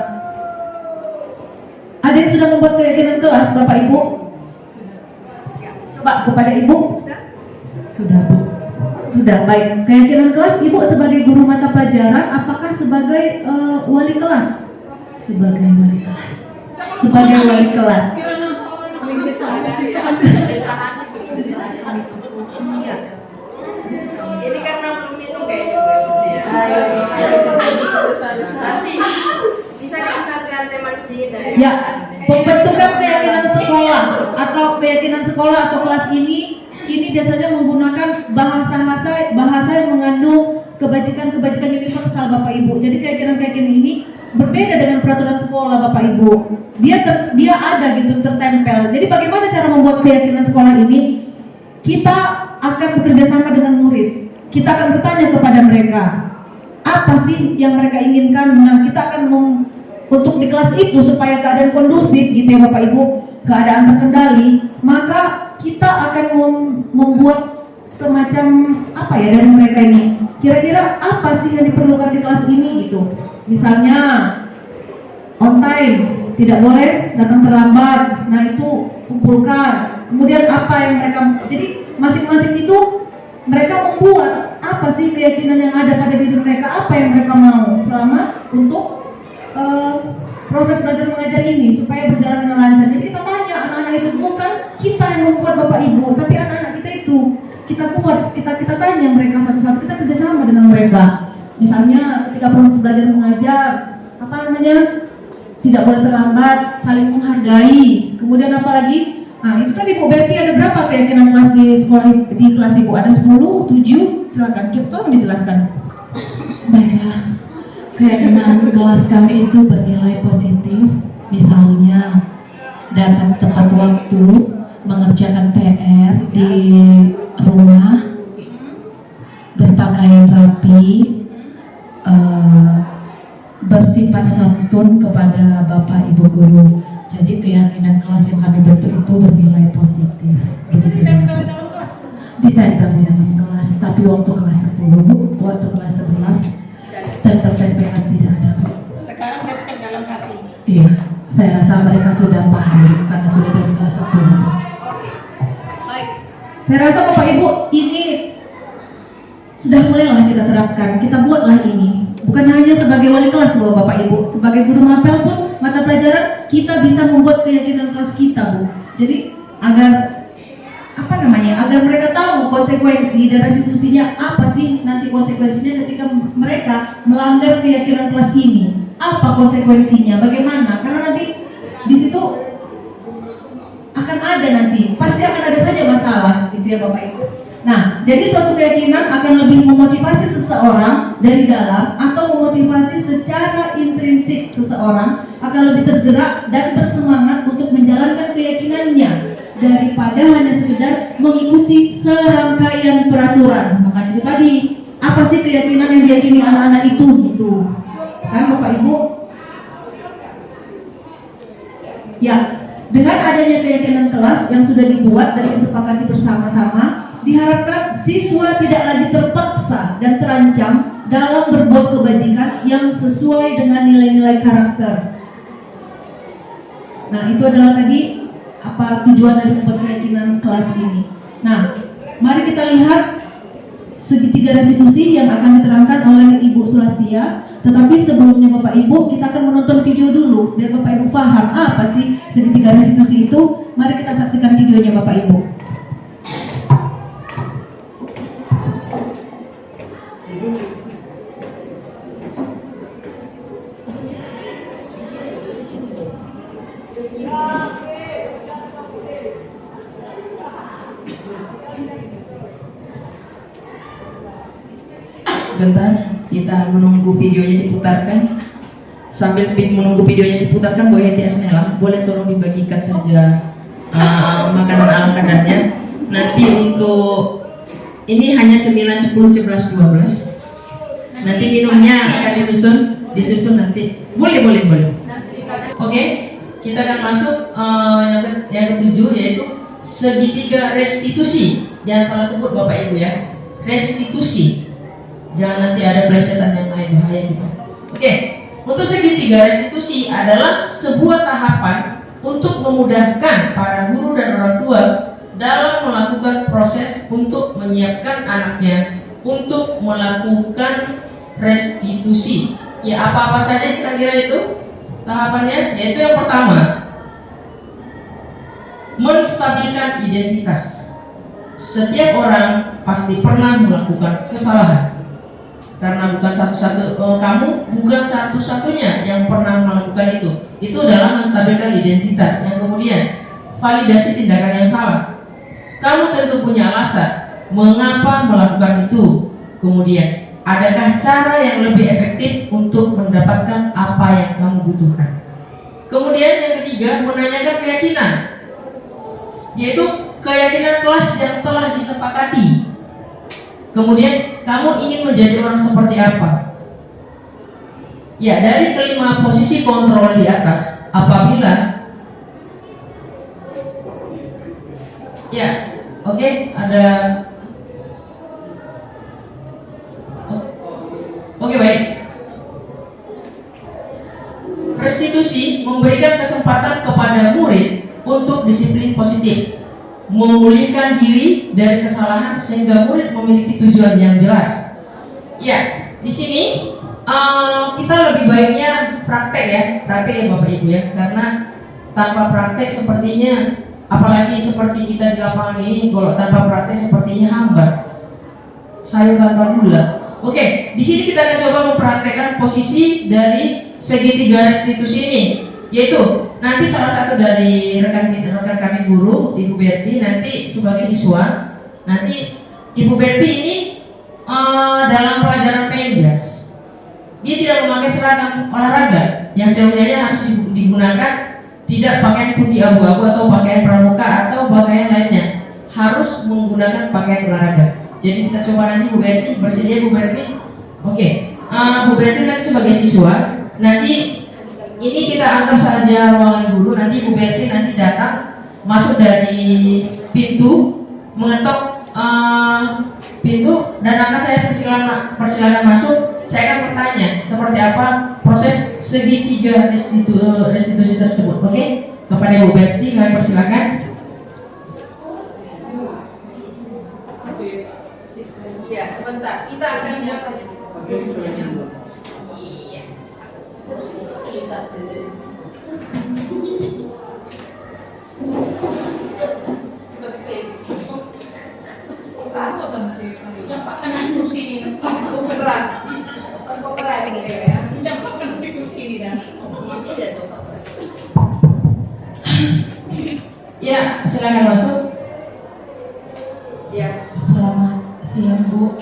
C: Ada yang sudah membuat keyakinan kelas, Bapak Ibu? Coba kepada Ibu. Sudah, Bu. Sudah, baik. Keyakinan kelas Ibu sebagai guru mata pelajaran, apakah sebagai wali kelas? Sebagai wali kelas. Sebagai wali kelas.
G: Ini karena belum minum kayaknya. Nanti bisa kita teman sedikit dari.
C: Ya, pembentukan keyakinan sekolah atau keyakinan sekolah atau kelas ini biasanya menggunakan bahasa yang mengandung kebajikan universal, Bapak Ibu. Jadi keyakinan ini berbeda dengan peraturan sekolah, Bapak Ibu. Dia ada gitu, tertempel. Jadi bagaimana cara membuat keyakinan sekolah ini? Kita akan bekerja sama dengan murid. Kita akan bertanya kepada mereka, apa sih yang mereka inginkan. Nah, kita akan untuk di kelas itu supaya keadaan kondusif gitu ya Bapak Ibu, keadaan terkendali, maka kita akan membuat semacam apa ya dari mereka ini. Kira-kira apa sih yang diperlukan di kelas ini gitu. Misalnya on time, tidak boleh datang terlambat. Nah, itu kumpulkan. Kemudian apa yang mereka, jadi masing-masing itu mereka membuat apa sih keyakinan yang ada pada diri mereka, apa yang mereka mau selama untuk proses belajar mengajar ini supaya berjalan dengan lancar. Jadi kita tanya anak-anak itu, bukan kita yang membuat Bapak Ibu, tapi anak-anak kita itu kita buat, kita tanya mereka satu-satu, kita kerjasama dengan mereka. Misalnya ketika proses belajar mengajar, apa namanya, tidak boleh terlambat, saling menghargai. Kemudian apa lagi? Nah, itu kan Ibu Betty ada berapa keyakinan kelas di sekolah di kelas Ibu? Ada 10, 7, silakan. Tolong dijelaskan.
F: Baiklah, keyakinan kelas kami itu bernilai positif. Misalnya datang tepat waktu, mengerjakan PR di rumah, berpakaian rapi, bersifat santun kepada Bapak Ibu guru. Jadi keyakinan kelas yang kami bentuk itu bernilai positif. Ditempel dalam kelas? Ditempel di dalam kelas, tapi waktu kelas 10, waktu kelas 11 tempel-tempelan tidak ada.
G: Sekarang tempel dalam hati.
F: Iya, saya rasa mereka sudah paham karena sudah dari kelas 10.
G: Oke, baik.
C: Saya rasa Bapak Ibu ini sudah mulailah kita terapkan, kita buatlah ini. Bukan hanya sebagai wali kelas loh Bapak Ibu, sebagai guru mapel pun mata pelajaran kita bisa membuat keyakinan kelas kita, Bu. Jadi agar agar mereka tahu konsekuensi dan restitusinya apa sih nanti konsekuensinya ketika mereka melanggar keyakinan kelas ini. Apa konsekuensinya? Bagaimana? Karena nanti di situ akan ada pasti akan ada saja masalah gitu ya Bapak Ibu. Nah, jadi suatu keyakinan akan lebih memotivasi seseorang dari dalam atau memotivasi secara intrinsik seseorang akan lebih tergerak dan bersemangat untuk menjalankan keyakinannya daripada hanya sekedar mengikuti serangkaian peraturan. Maka itu tadi, apa sih keyakinan yang diyakini anak-anak itu gitu. Kan Bapak Ibu? Ya, dengan adanya keyakinan kelas yang sudah dibuat dan disepakati bersama-sama, diharapkan siswa tidak lagi terpaksa dan terancam dalam berbuat kebajikan yang sesuai dengan nilai-nilai karakter. Nah, itu adalah tadi apa tujuan dari membuat keyakinan kelas ini. Nah, mari kita lihat segitiga restitusi yang akan diterangkan oleh Ibu Sulastia. Tetapi sebelumnya Bapak Ibu, kita akan menonton video dulu biar Bapak Ibu paham apa sih segitiga restitusi itu. Mari kita saksikan videonya Bapak Ibu.
D: Sebentar, kita menunggu videonya diputarkan. Sambil menunggu videonya diputarkan, Bu Heti Asnela, boleh tolong dibagikan saja makanan-makanannya. Nanti untuk ini hanya cemilan 10, 11, 12. Nanti minumnya akan disusun nanti. Boleh. Oke, kita akan masuk yang ketujuh, yaitu segitiga restitusi. Jangan salah sebut Bapak Ibu ya, restitusi. Jangan nanti ada plesetan yang lain bahaya gitu. Oke, untuk segitiga restitusi adalah sebuah tahapan untuk memudahkan para guru dan orang tua dalam melakukan proses untuk menyiapkan anaknya untuk melakukan restitusi. Ya, apa-apa saja kira-kira itu tahapannya? Yaitu yang pertama, menstabilkan identitas. Setiap orang pasti pernah melakukan kesalahan, karena bukan kamu bukan satu-satunya yang pernah melakukan itu. Itu adalah menstabilkan identitas. Yang kemudian, validasi tindakan yang salah. Kamu tentu punya alasan mengapa melakukan itu. Kemudian, adakah cara yang lebih efektif untuk mendapatkan apa yang kamu butuhkan? Kemudian yang ketiga, menanyakan keyakinan, yaitu keyakinan kelas yang telah disepakati. Kemudian, kamu ingin menjadi orang seperti apa? Ya, dari kelima posisi kontrol di atas, apabila ada Oke, baik. Restitusi memberikan kesempatan kepada murid untuk disiplin positif, memulihkan diri dari kesalahan sehingga murid memiliki tujuan yang jelas. Ya, di sini kita lebih baiknya praktek ya Bapak Ibu ya, karena tanpa praktek sepertinya, apalagi seperti kita di lapangan ini, kalau tanpa praktek sepertinya hambar, sayur tanpa gula. Oke, di sini kita akan coba mempraktekkan posisi dari segitiga restitusi ini, yaitu nanti salah satu dari rekan kami guru, Ibu Berti, nanti sebagai siswa, nanti Ibu Berti ini dalam pelajaran penjas, dia tidak memakai seragam olahraga yang seusianya harus digunakan, tidak pakaian putih abu-abu atau pakaian pramuka atau pakaian lainnya, harus menggunakan pakaian olahraga. Jadi kita coba nanti Bu Berti, bersedia Bu Berti? Oke, Bu Berti nanti sebagai siswa, nanti ini kita anggap saja ruangan guru, nanti Bu Berti nanti datang, masuk dari pintu, mengetok pintu, dan akan saya persilakan masuk. Saya akan bertanya seperti apa proses segitiga restitusi tersebut. Oke, kepada Bu Berti kami persilakan. Ya, sebentar. Kita akan Iya. Terus lintas dari
G: Satu sama si campakkan kursi ini. Kooperasi gitu ya. Campakkan di kursi ini dan bisa coba.
D: Ya, silakan masuk. Ya,
C: Selamat siang Bu.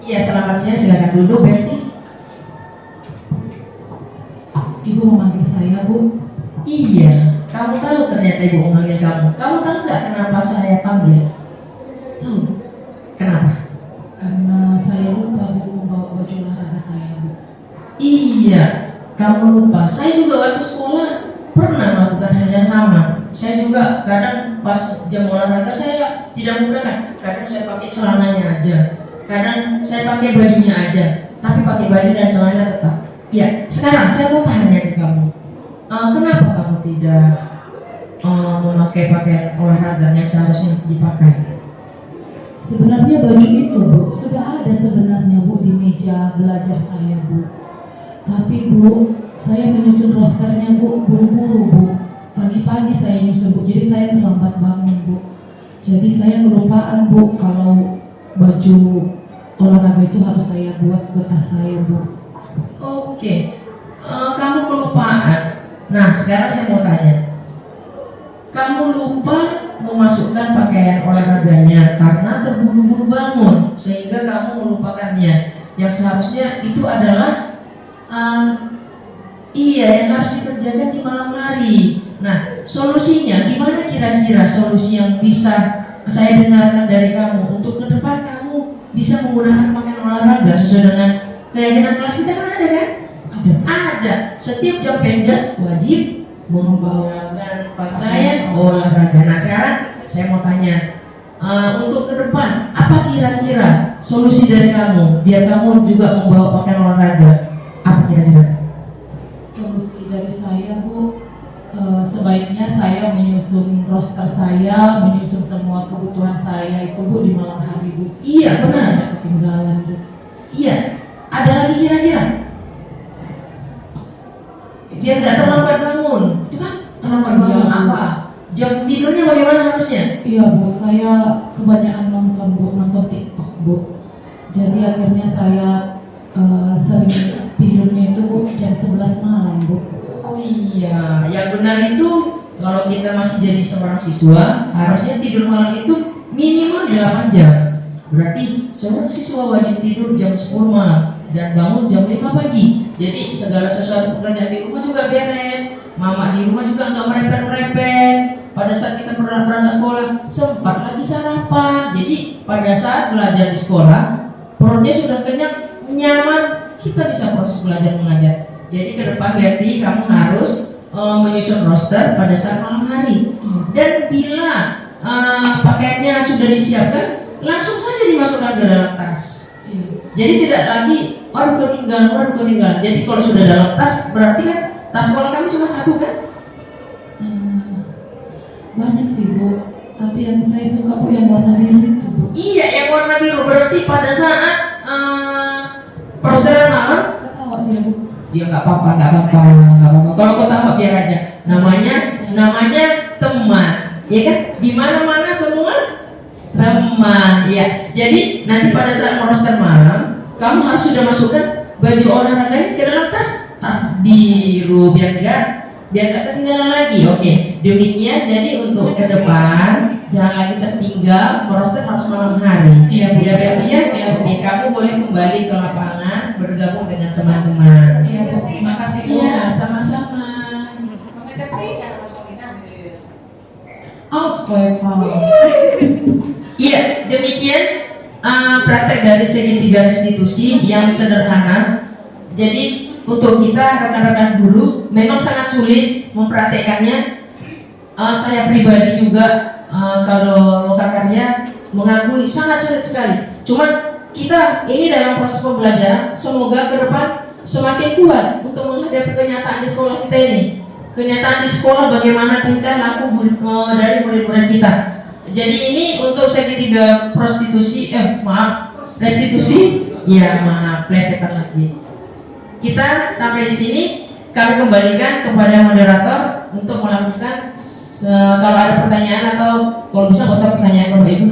D: iya selamat siang, silakan duduk Berti.
C: Ibu memanggil saya Bu.
D: Iya, kamu tahu ternyata Ibu memanggil kamu. Kamu tahu nggak kenapa saya panggil?
C: Tahu?
D: Kenapa?
C: Karena saya lupa Bu membawa baju olahraga saya Bu.
D: Iya, kamu lupa. Saya juga waktu sekolah pernah melakukan hal yang sama. Saya juga kadang pas jam olahraga saya tidak menggunakan. Kadang saya pakai celananya aja, kadang saya pakai bajunya aja, tapi pakai baju dan celana tetap. Ya, sekarang saya mau tanya ke kamu, kenapa kamu tidak memakai pakaian olahraga yang seharusnya dipakai?
C: Sebenarnya baju itu Bu sudah ada sebenarnya Bu di meja belajar saya Bu. Tapi Bu, saya menyusun rosternya Bu buru-buru Bu. Pagi-pagi saya nyusun Bu, jadi saya terlambat bangun Bu. Jadi saya kelupaan Bu kalau baju olahraga itu harus saya buat ke tas saya Bu.
D: Oke, kamu kelupaan. Nah, sekarang saya mau tanya, kamu lupa memasukkan pakaian olahraganya karena terburu-buru bangun sehingga kamu melupakannya. Yang seharusnya itu adalah yang harus dikerjakan di malam hari. Nah, solusinya gimana kira-kira solusi yang bisa saya dengarkan dari kamu untuk ke depan kamu bisa menggunakan pakaian olahraga sesuai dengan keyakinan kelas kita kan ada kan? Ada. Setiap jam penjas wajib membawakan pakaian olahraga. Nah, sekarang saya mau tanya, untuk ke depan apa kira-kira solusi dari kamu biar kamu juga membawa pakaian olahraga? Apa kira-kira?
C: Solusi dari saya Bu,
F: sebaiknya saya menyusun roster saya, menyusun semua kebutuhan saya itu Bu di malam hari Bu.
D: Iya, benar.
F: Ada ketinggalan Bu.
D: Iya. Ada lagi kira-kira? Biar nggak terlambat bangun. Itu kan terlambat bangun apa? Jam tidurnya bagaimana harusnya?
F: Iya Bu, saya kebanyakan nonton Bu, nonton TikTok Bu. Jadi akhirnya saya sering tidurnya itu Bu jam 11 malam Bu.
D: Oh iya, yang benar itu kalau kita masih jadi seorang siswa harusnya tidur malam itu minimal 8 jam. Berarti seorang siswa wajib tidur jam 10 malam dan bangun jam 5 pagi. Jadi segala sesuatu pekerjaan di rumah juga beres. Mama di rumah juga nggak merepet-merepet. Pada saat kita berangkat sekolah sempat lagi sarapan. Jadi pada saat belajar di sekolah perutnya sudah kenyang, nyaman, kita bisa proses belajar mengajar. Jadi ke depan berarti kamu harus menyusun roster pada saat malam hari. Dan bila pakaiannya sudah disiapkan, langsung saja dimasukkan ke dalam tas. Jadi tidak lagi ketinggalan. Jadi kalau sudah dalam tas, berarti kan tas sekolah kamu cuma satu kan?
F: Banyak sih Bu, tapi yang saya suka Bu yang warna biru itu Bu.
D: Iya, yang warna biru. Berarti pada saat persaudaraan malam,
F: Ketawa dia Bu.
D: ya nggak apa-apa. Kalau ketawa biar aja. Namanya teman, ya kan? Di mana-mana semua teman, ya. Jadi nanti pada saat roster malam, kamu harus sudah masukkan baju olahraganya ke dalam tas biru biar nggak ketinggalan lagi. Oke, demikian. Jadi untuk ke depan jangan lagi tertinggal, roster harus malam hari.
F: Iya, Bu.
D: Ya. Oke, kamu boleh kembali ke lapangan bergabung dengan teman-teman.
F: Iya Bu, terima kasih Bu.
D: Iya, sama-sama. Iya, demikian praktek dari segitiga restitusi yang sederhana. Jadi untuk kita rekan-rekan guru memang sangat sulit mempraktekannya. Saya pribadi juga kalau loka karya mengakui sangat sulit sekali. Cuman kita ini dalam proses pembelajaran, semoga ke depan semakin kuat untuk menghadapi kenyataan di sekolah kita ini. Kenyataan di sekolah bagaimana tingkah laku dari murid-murid kita. Jadi ini untuk segitiga restitusi, ya maaf, plesetan lagi. Kita sampai di sini, kami kembalikan kepada moderator untuk melakukan kalau ada pertanyaan atau kalau bisa nggak usah pertanyaan Bapak Ibu,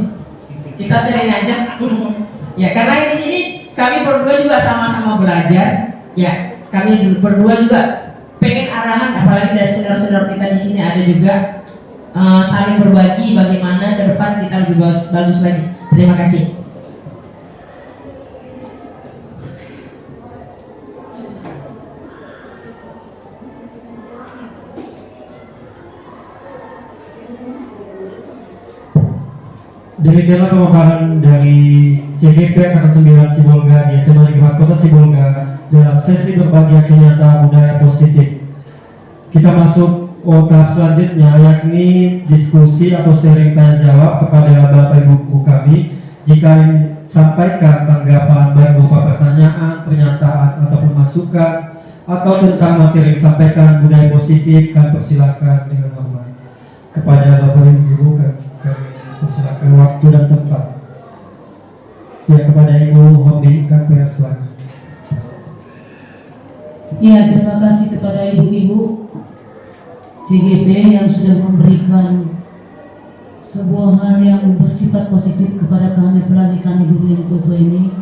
D: kita sharing aja. Ya, karena di sini kami berdua juga sama-sama belajar. Ya, kami berdua juga pengen arahan, apalagi dari saudara-saudara kita di sini ada juga saling berbagi bagaimana ke depan kita lebih bagus lagi. Terima kasih.
A: Demikianlah pemaparan dari CGP Angkatan 9 Sibolga di SMA Negeri 4 Kota Sibolga dalam sesi berbagi aksi nyata budaya positif. Kita masuk tahap selanjutnya, yakni diskusi atau sharing tanya jawab kepada Bapak Ibu guru kami. Jika ingin sampaikan tanggapan baik berupa pertanyaan, pernyataan ataupun masukan atau tentang materi yang disampaikan budaya positif, kami persilakan dengan hormat kepada Bapak Ibu guru kami persilakan waktu dan tempat. Ya, kepada Ibu Hobi kami persilakan.
F: Ya, terima kasih kepada ibu-ibu CGP yang sudah memberikan sebuah hal yang bersifat positif kepada kami, apalagi kami dulu yang tua ini.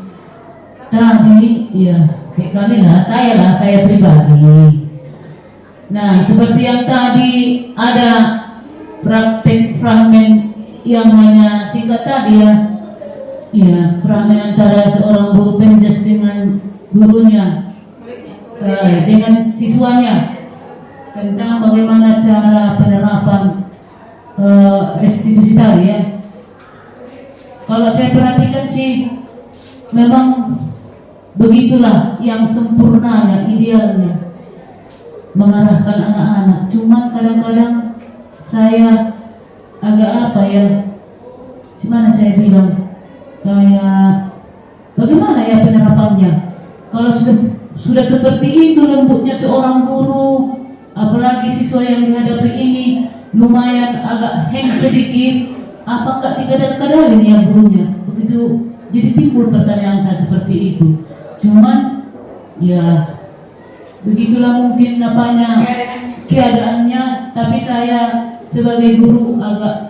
F: Tadi, ya, kayak kami lah, saya pribadi. Nah, seperti yang tadi ada praktek fragmen yang hanya singkat tadi ya, fragmen antara seorang guru penjas dengan gurunya, dengan siswanya tentang bagaimana cara penerapan restitusi tadi ya. Kalau saya perhatikan sih memang begitulah yang sempurnanya, idealnya mengarahkan anak-anak. Cuman kadang-kadang saya agak apa ya, gimana saya bilang, kayak bagaimana ya penerapannya. Kalau sudah seperti itu lembutnya seorang guru, apalagi siswa yang dihadapi ini lumayan agak hang sedikit, apakah dikadal-kadalin ya gurunya? Begitu, jadi timbul pertanyaan saya seperti itu. Cuman ya begitulah mungkin apanya keadaannya, tapi saya sebagai guru agak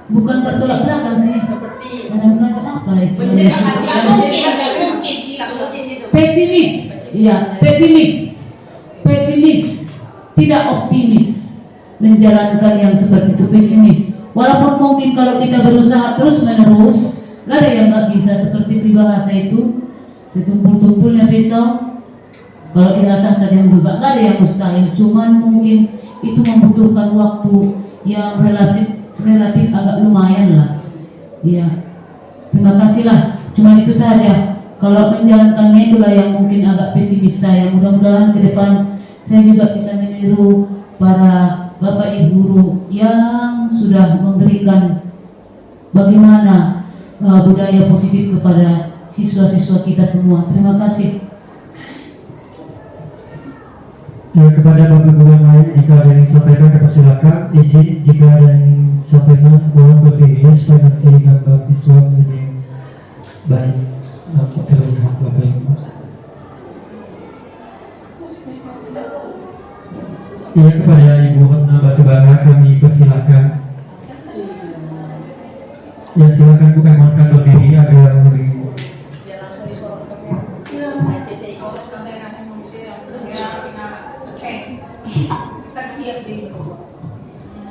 F: bukan bertolak belakang sih, kadang-kadang apa ya pesimis, ya pesimis, tidak optimis menjalankan yang seperti itu, pesimis. Walaupun mungkin kalau kita berusaha terus menerus, gak ada yang nggak bisa, seperti bahasa itu, setumpul-tumpulnya pisau, kalau dirasakan yang juga gak ada yang mustahil. Cuman mungkin itu membutuhkan waktu yang relatif agak lumayan lah. Ya, terima kasih lah. Cuma itu saja. Kalau menjalankannya itulah yang mungkin agak pesimis saya. Mudah-mudahan ke depan saya juga bisa meniru para Bapak Ibu guru yang sudah memberikan bagaimana budaya positif kepada siswa-siswa kita semua. Terima kasih.
A: Ya, kepada Bapak Guru yang lain, jika ada yang disampaikan, silakan. Izin jika ada yang disampaikan, mohon berdiri supaya nanti gambar visual lebih baik nampak terlihat Bapak Ibu. Ya, kepada Ibu Hotna Batubara kami persilakan. Ya, silakan bukan mohonkan berdiri agar lebih.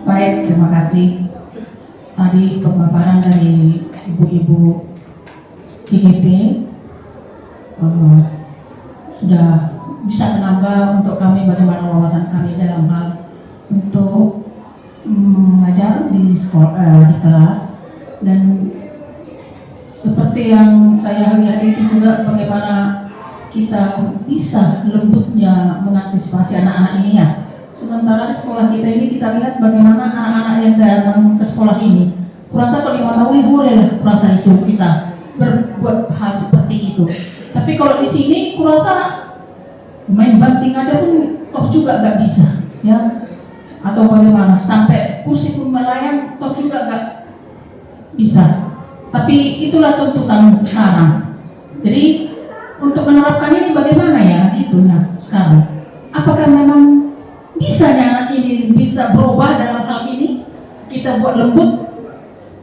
H: Baik, terima kasih. Tadi pemaparan dari ibu-ibu CGP sudah bisa menambah untuk kami bagaimana wawasan kami dalam hal untuk mengajar di sekolah, di kelas, dan seperti yang saya lihat itu juga bagaimana kita bisa lembutnya mengantisipasi anak-anak ini ya. Sementara di sekolah kita ini kita lihat bagaimana anak-anak yang datang ke sekolah ini, kurasa kalau 5 tahun ini boleh lah kurasa itu kita berbuat hal seperti itu. Tapi kalau di sini kurasa main banting aja pun toh juga gak bisa, ya. Atau bagaimana sampai kursi pun melayang toh juga gak bisa. Tapi itulah tuntutan sekarang. Jadi untuk menerapkan ini bagaimana ya itunya sekarang? Apakah memang bisanya anak ini bisa berubah dalam hal ini, kita buat lembut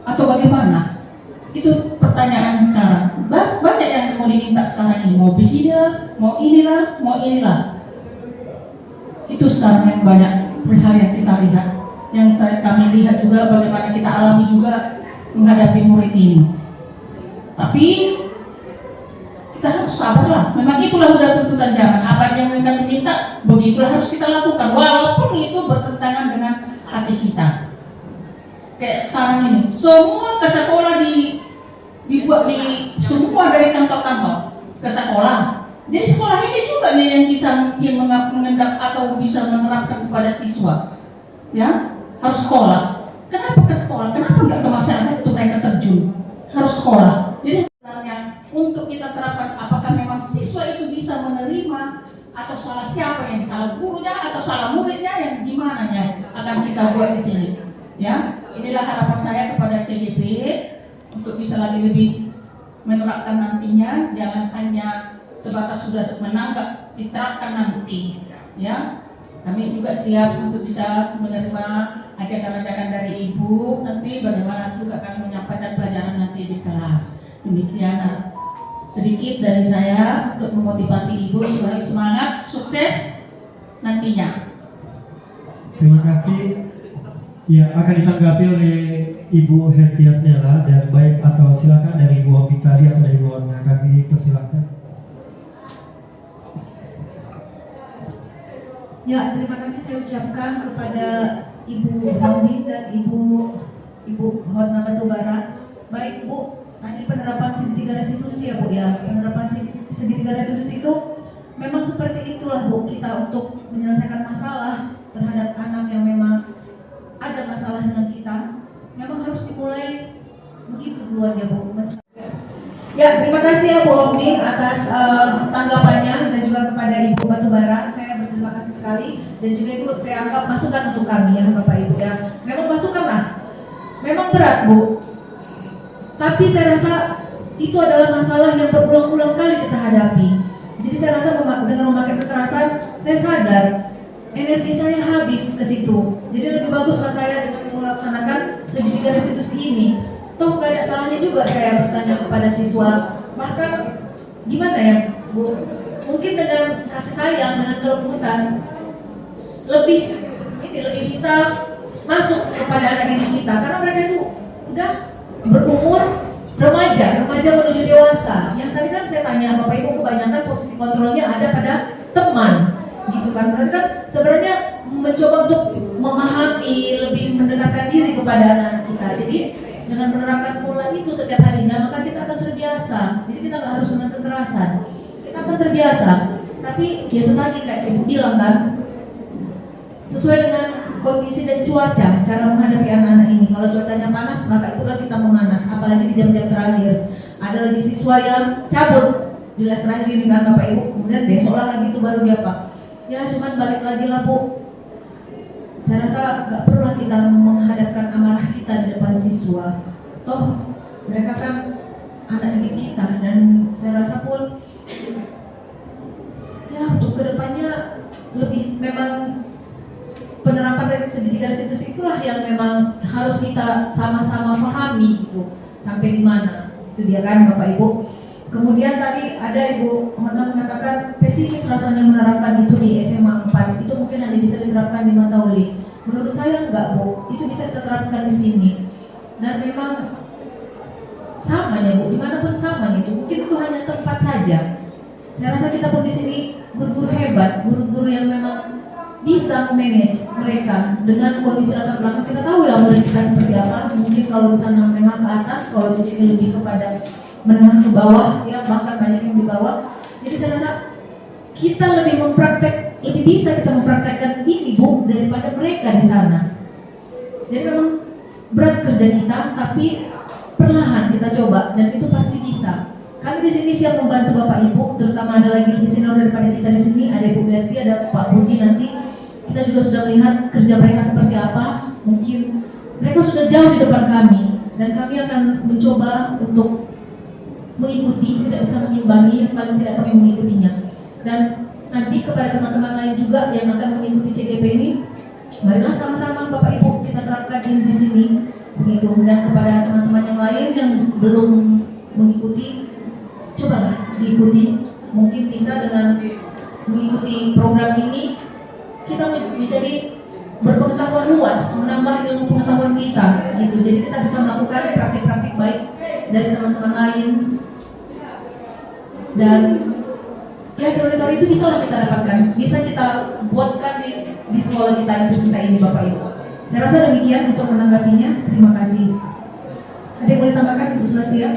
H: atau bagaimana? Itu pertanyaan sekarang. Banyak yang mau diminta sekarang ini, mau beginilah, mau inilah. Itu sekarang yang banyak hal yang kita lihat, yang kami lihat juga bagaimana kita alami juga menghadapi murid ini. Tapi kita harus sabarlah. Memang itulah udah tuntutan zaman. Apa yang mereka minta, begitulah harus kita lakukan. Walaupun itu bertentangan dengan hati kita. Kayak sekarang ini, semua ke sekolah dibuat di semua dari kantor-kantor ke sekolah. Jadi sekolah ini juga nih yang bisa mungkin mengendap atau bisa menerapkan kepada siswa. Ya, harus sekolah. Kenapa ke sekolah? Kenapa nggak ke masyarakat untuk mereka terjun? Harus sekolah. Jadi untuk kita terapkan, apakah memang siswa itu bisa menerima atau salah siapa yang salah gurunya atau salah muridnya yang gimana nya akan kita buat di sini. Ya, inilah harapan saya kepada CGP untuk bisa lagi lebih menerapkan nantinya, jangan hanya sebatas sudah menanggap, diterapkan nanti. Ya, kami juga siap untuk bisa menerima ajakan-ajakan dari Ibu, nanti bagaimana juga kami menyampaikan pelajaran nanti di kelas. Demikian sedikit dari saya untuk memotivasi Ibu supaya semangat, sukses nantinya.
A: Terima kasih. Ya, akan ditanggapi oleh Ibu Hertias Nela dan baik atau silakan dari Ibu Opitari atau dari Ibu Warna, kami persilakan.
C: Ya, terima kasih saya ucapkan kepada Ibu Hamid dan Ibu Hotna Batubara. Baik Bu, nanti penerapan segitiga restitusi ya Bu ya. Penerapan segitiga restitusi itu memang seperti itulah Bu, kita untuk menyelesaikan masalah terhadap anak yang memang ada masalah dengan kita, memang harus dimulai begitu keluarga Bu. Ya, terima kasih ya Bu Omning atas tanggapannya dan juga kepada Ibu Batubara. Saya berterima kasih sekali dan juga itu saya anggap masukan untuk kami ya Bapak Ibu ya. Memang masukan lah, memang berat Bu. Tapi saya rasa itu adalah masalah yang berulang-ulang kali kita hadapi. Jadi saya rasa dengan memakai kekerasan, saya sadar energi saya habis ke situ. Jadi lebih baguslah saya dengan melaksanakan segitiga restitusi ini. Toh gak ada salahnya juga saya bertanya kepada siswa. Bahkan gimana ya Bu, mungkin dengan kasih sayang, dengan kelembutan lebih bisa masuk kepada anak didik kita, karena mereka itu udah berumur remaja menuju dewasa. Yang tadi kan saya tanya Bapak Ibu, kebanyakan posisi kontrolnya ada pada teman gitu kan. Mereka kan sebenarnya mencoba untuk memahami, lebih mendekatkan diri kepada anak kita. Jadi dengan menerapkan pola itu setiap harinya, maka kita akan terbiasa. Jadi kita nggak harus dengan kekerasan, kita akan terbiasa. Tapi itu tadi kayak Ibu bilang kan, sesuai dengan kondisi dan cuaca, cara menghadapi anak-anak ini. Kalau cuacanya panas, maka itulah kita memanas. Apalagi di jam-jam terakhir, ada lagi siswa yang cabut di les terakhir ini kan Bapak Ibu. Kemudian besok lagi itu baru dia apa? Ya cuman balik lagi lah Bu. Saya rasa nggak perlu kita menghadapkan amarah kita di depan siswa. Toh mereka kan anak didik kita, dan saya rasa pun ya untuk kedepannya lebih memang penerapan dari segitiga restitusi itulah yang memang harus kita sama-sama pahami gitu sampai di mana. Itu dia kan Bapak Ibu. Kemudian tadi ada Ibu Hona mengatakan pesimis rasanya menerapkan itu di SMA 4. Itu mungkin hanya bisa diterapkan di Matauli. Menurut saya enggak Bu, itu bisa kita terapkan di sini. Dan memang sama ya Bu, dimanapun sama itu. Mungkin itu hanya tempat saja. Saya rasa kita pun di sini guru-guru hebat, guru-guru yang memang bisa manage mereka dengan kondisi latar belakang. Kita tahu ya murid kita seperti apa. Mungkin kalau di sana menengah ke atas, kalau di sini lebih kepada menengah ke bawah, ya bahkan banyak yang di bawah. Jadi saya rasa kita lebih bisa kita mempraktekkan ini Bu daripada mereka di sana. Jadi memang berat kerja kita, tapi perlahan kita coba dan itu pasti bisa. Kami di sini siap membantu Bapak Ibu, terutama ada lagi lebih senior daripada kita di sini, ada Ibu Berti, ada Pak Budi nanti. Kita juga sudah melihat kerja mereka seperti apa. Mungkin mereka sudah jauh di depan kami dan kami akan mencoba untuk mengikuti, tidak bisa mengimbangi, paling tidak kami mengikutinya. Dan nanti kepada teman-teman lain juga yang akan mengikuti CGP ini, marilah sama-sama Bapak Ibu kita terapkan ini di sini, begitu. Dan kepada teman-teman yang lain yang belum mengikuti, cobalah diikuti. Mungkin bisa dengan mengikuti program ini kita menjadi berpengetahuan luas, menambah ilmu pengetahuan kita, gitu. Jadi kita bisa melakukan praktik-praktik baik dari teman-teman lain. Dan ya teori-teori itu bisa kita dapatkan, bisa kita buatkan di sekolah kita universitas ini Bapak Ibu. Saya rasa demikian untuk menanggapinya. Terima kasih. Ada yang boleh tambahkan Bu Sulastia?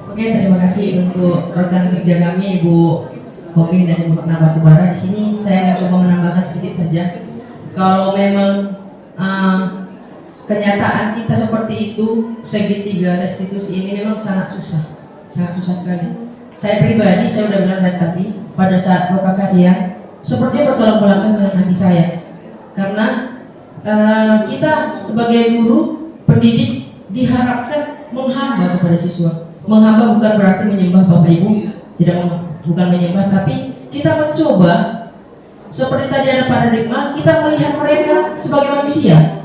D: Oke, terima kasih untuk rekan kerja kami Ibu Homi dan Ibu Batubara. Di sini saya coba menambahkan sedikit saja. Kalau memang kenyataan kita seperti itu, segitiga restitusi ini memang sangat susah sekali. Saya pribadi, saya sudah bilang dari tadi, pada saat lokakarya, sepertinya bertolak belakang dengan hati saya, karena kita sebagai guru pendidik diharapkan menghamba kepada siswa. Menghamba bukan berarti menyembah Bapak Ibu, bukan menyembah, tapi kita mencoba seperti tadi ada paradigma, kita melihat mereka sebagai manusia.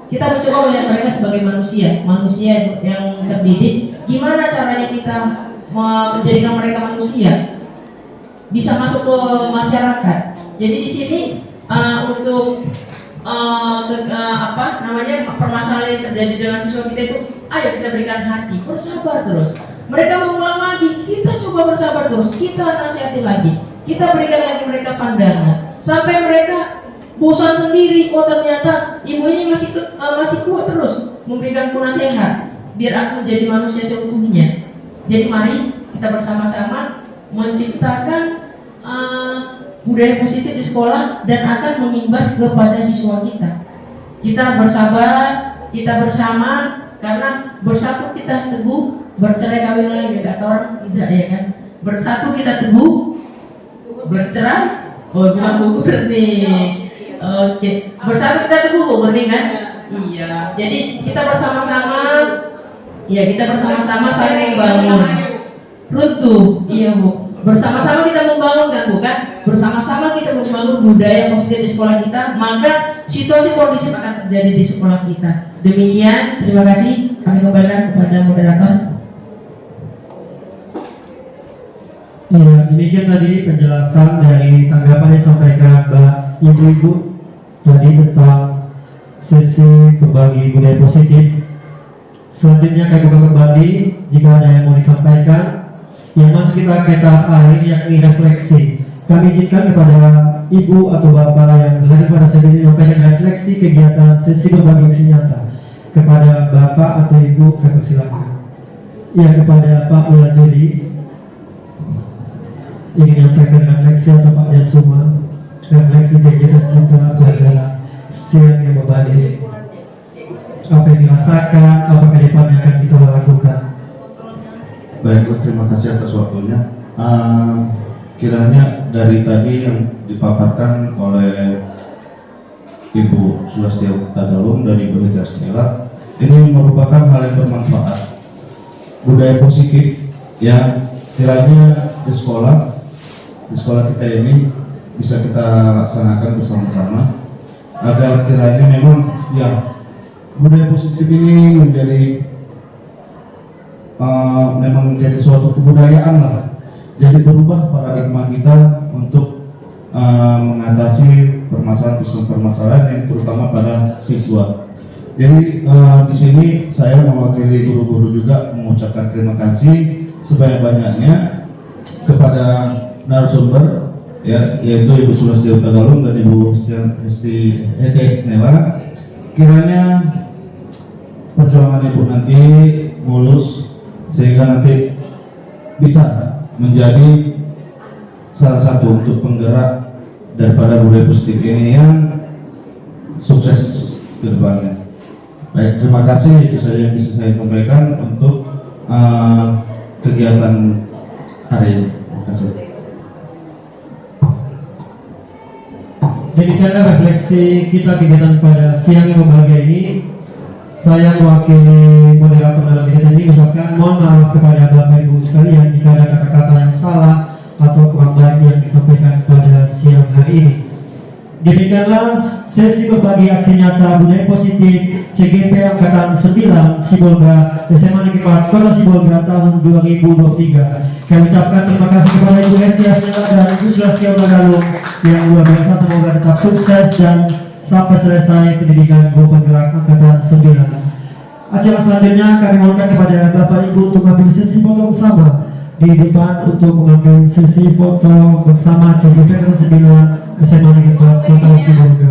D: Kita mencoba melihat mereka sebagai manusia yang terdidik. Gimana caranya kita menjadikan mereka manusia, bisa masuk ke masyarakat. Jadi di sini untuk permasalahan yang terjadi dengan siswa kita itu, ayo kita berikan hati, bersabar terus. Mereka mengulang lagi, kita coba bersabar terus, kita nasihati lagi, kita berikan lagi mereka pandangan, sampai mereka bosan sendiri. Oh ternyata ibu ini masih kuat terus memberikanku nasihat, biar aku menjadi manusia seutuhnya. Jadi mari kita bersama-sama menciptakan budaya positif di sekolah dan akan mengimbas kepada siswa kita. Kita bersabar, kita bersama, Karena bersatu kita teguh, bercerai kawin lagi, kata orang tidak ya kan. Bersatu kita teguh, bercerai, oh bukan gugur nih. Oke, bersatu kita teguh gugur nih kan. Iya, jadi kita bersama-sama, ya kita bersama-sama saling membangun. Runtuh, iya Bu. Bersama-sama kita membangun kan bukan? Bersama-sama kita membangun budaya positif di sekolah kita, maka situasi kondisi akan terjadi di sekolah kita. Demikian, terima kasih. Kami kembalikan kepada moderator.
A: Iya, demikian tadi penjelasan dari tanggapan yang disampaikan Mbak Ibu-Ibu tadi tentang sesi berbagi budaya positif. Selanjutnya kami buka kembali jika ada yang mau disampaikan. Yang masuk kita ke tahap akhir yakni refleksi. Kami izinkan kepada ibu atau bapak yang hadir pada sesi ini menyampaikan refleksi kegiatan sesi berbagi aksi nyata. Kepada bapak atau ibu, kami persilakan. Ya, kepada Pak Mulajodi ingin menyampaikan refleksi atau Pak Jasuma refleksi kegiatan kita pada siang yang berbagi. Apa yang dirasakan, apa ke depan yang akan kita lakukan.
E: Baik, terima kasih atas waktunya. Kiranya dari tadi yang dipaparkan oleh Ibu Sulastya Tadalum dan Ibu Hidayah Snila, ini merupakan hal yang bermanfaat, budaya positif yang kiranya di sekolah kita ini bisa kita laksanakan bersama-sama agar kiranya memang ya budaya positif ini memang menjadi suatu kebudayaan lah. Jadi berubah paradigma kita untuk mengatasi permasalahan yang terutama pada siswa. Jadi di sini saya mewakili guru-guru juga mengucapkan terima kasih sebanyak-banyaknya kepada narasumber ya, yaitu Ibu Sulastya Tadalum dan Ibu Hidayah Snila. Kiranya perjuangan Ibu nanti mulus sehingga nanti bisa menjadi salah satu untuk penggerak daripada budaya positif ini yang sukses ke depannya. Baik, terima kasih. Itu saja yang bisa saya sampaikan untuk kegiatan hari ini. Terima kasih.
A: Demikianlah refleksi kita kegiatan pada siang yang berbahagia ini. Saya mewakili moderator dalam kegiatan ini mengucapkan mohon maaf kepada Bapak Ibu sekalian jika ada kata-kata yang salah atau kurang baik yang disampaikan pada siang hari ini. Demikianlah sesi berbagi aksi nyata budaya positif CGP Angkatan 9 Sibolga SMA Negeri 4 Kota Sibolga tahun 2023. Kami ucapkan terima kasih kepada Ibu Hidayah Snila dan Ibu Sulastya Tadalum yang luar biasa, semoga tetap sukses dan sampai selesai pendidikan guru penggerak Angkatan 9. Acara selanjutnya kami mohonkan kepada Bapak Ibu untuk mengambil sesi foto bersama di depan untuk mengambil sesi foto bersama CGP Angkatan 9 SMA Negeri 4 Kota Sibolga.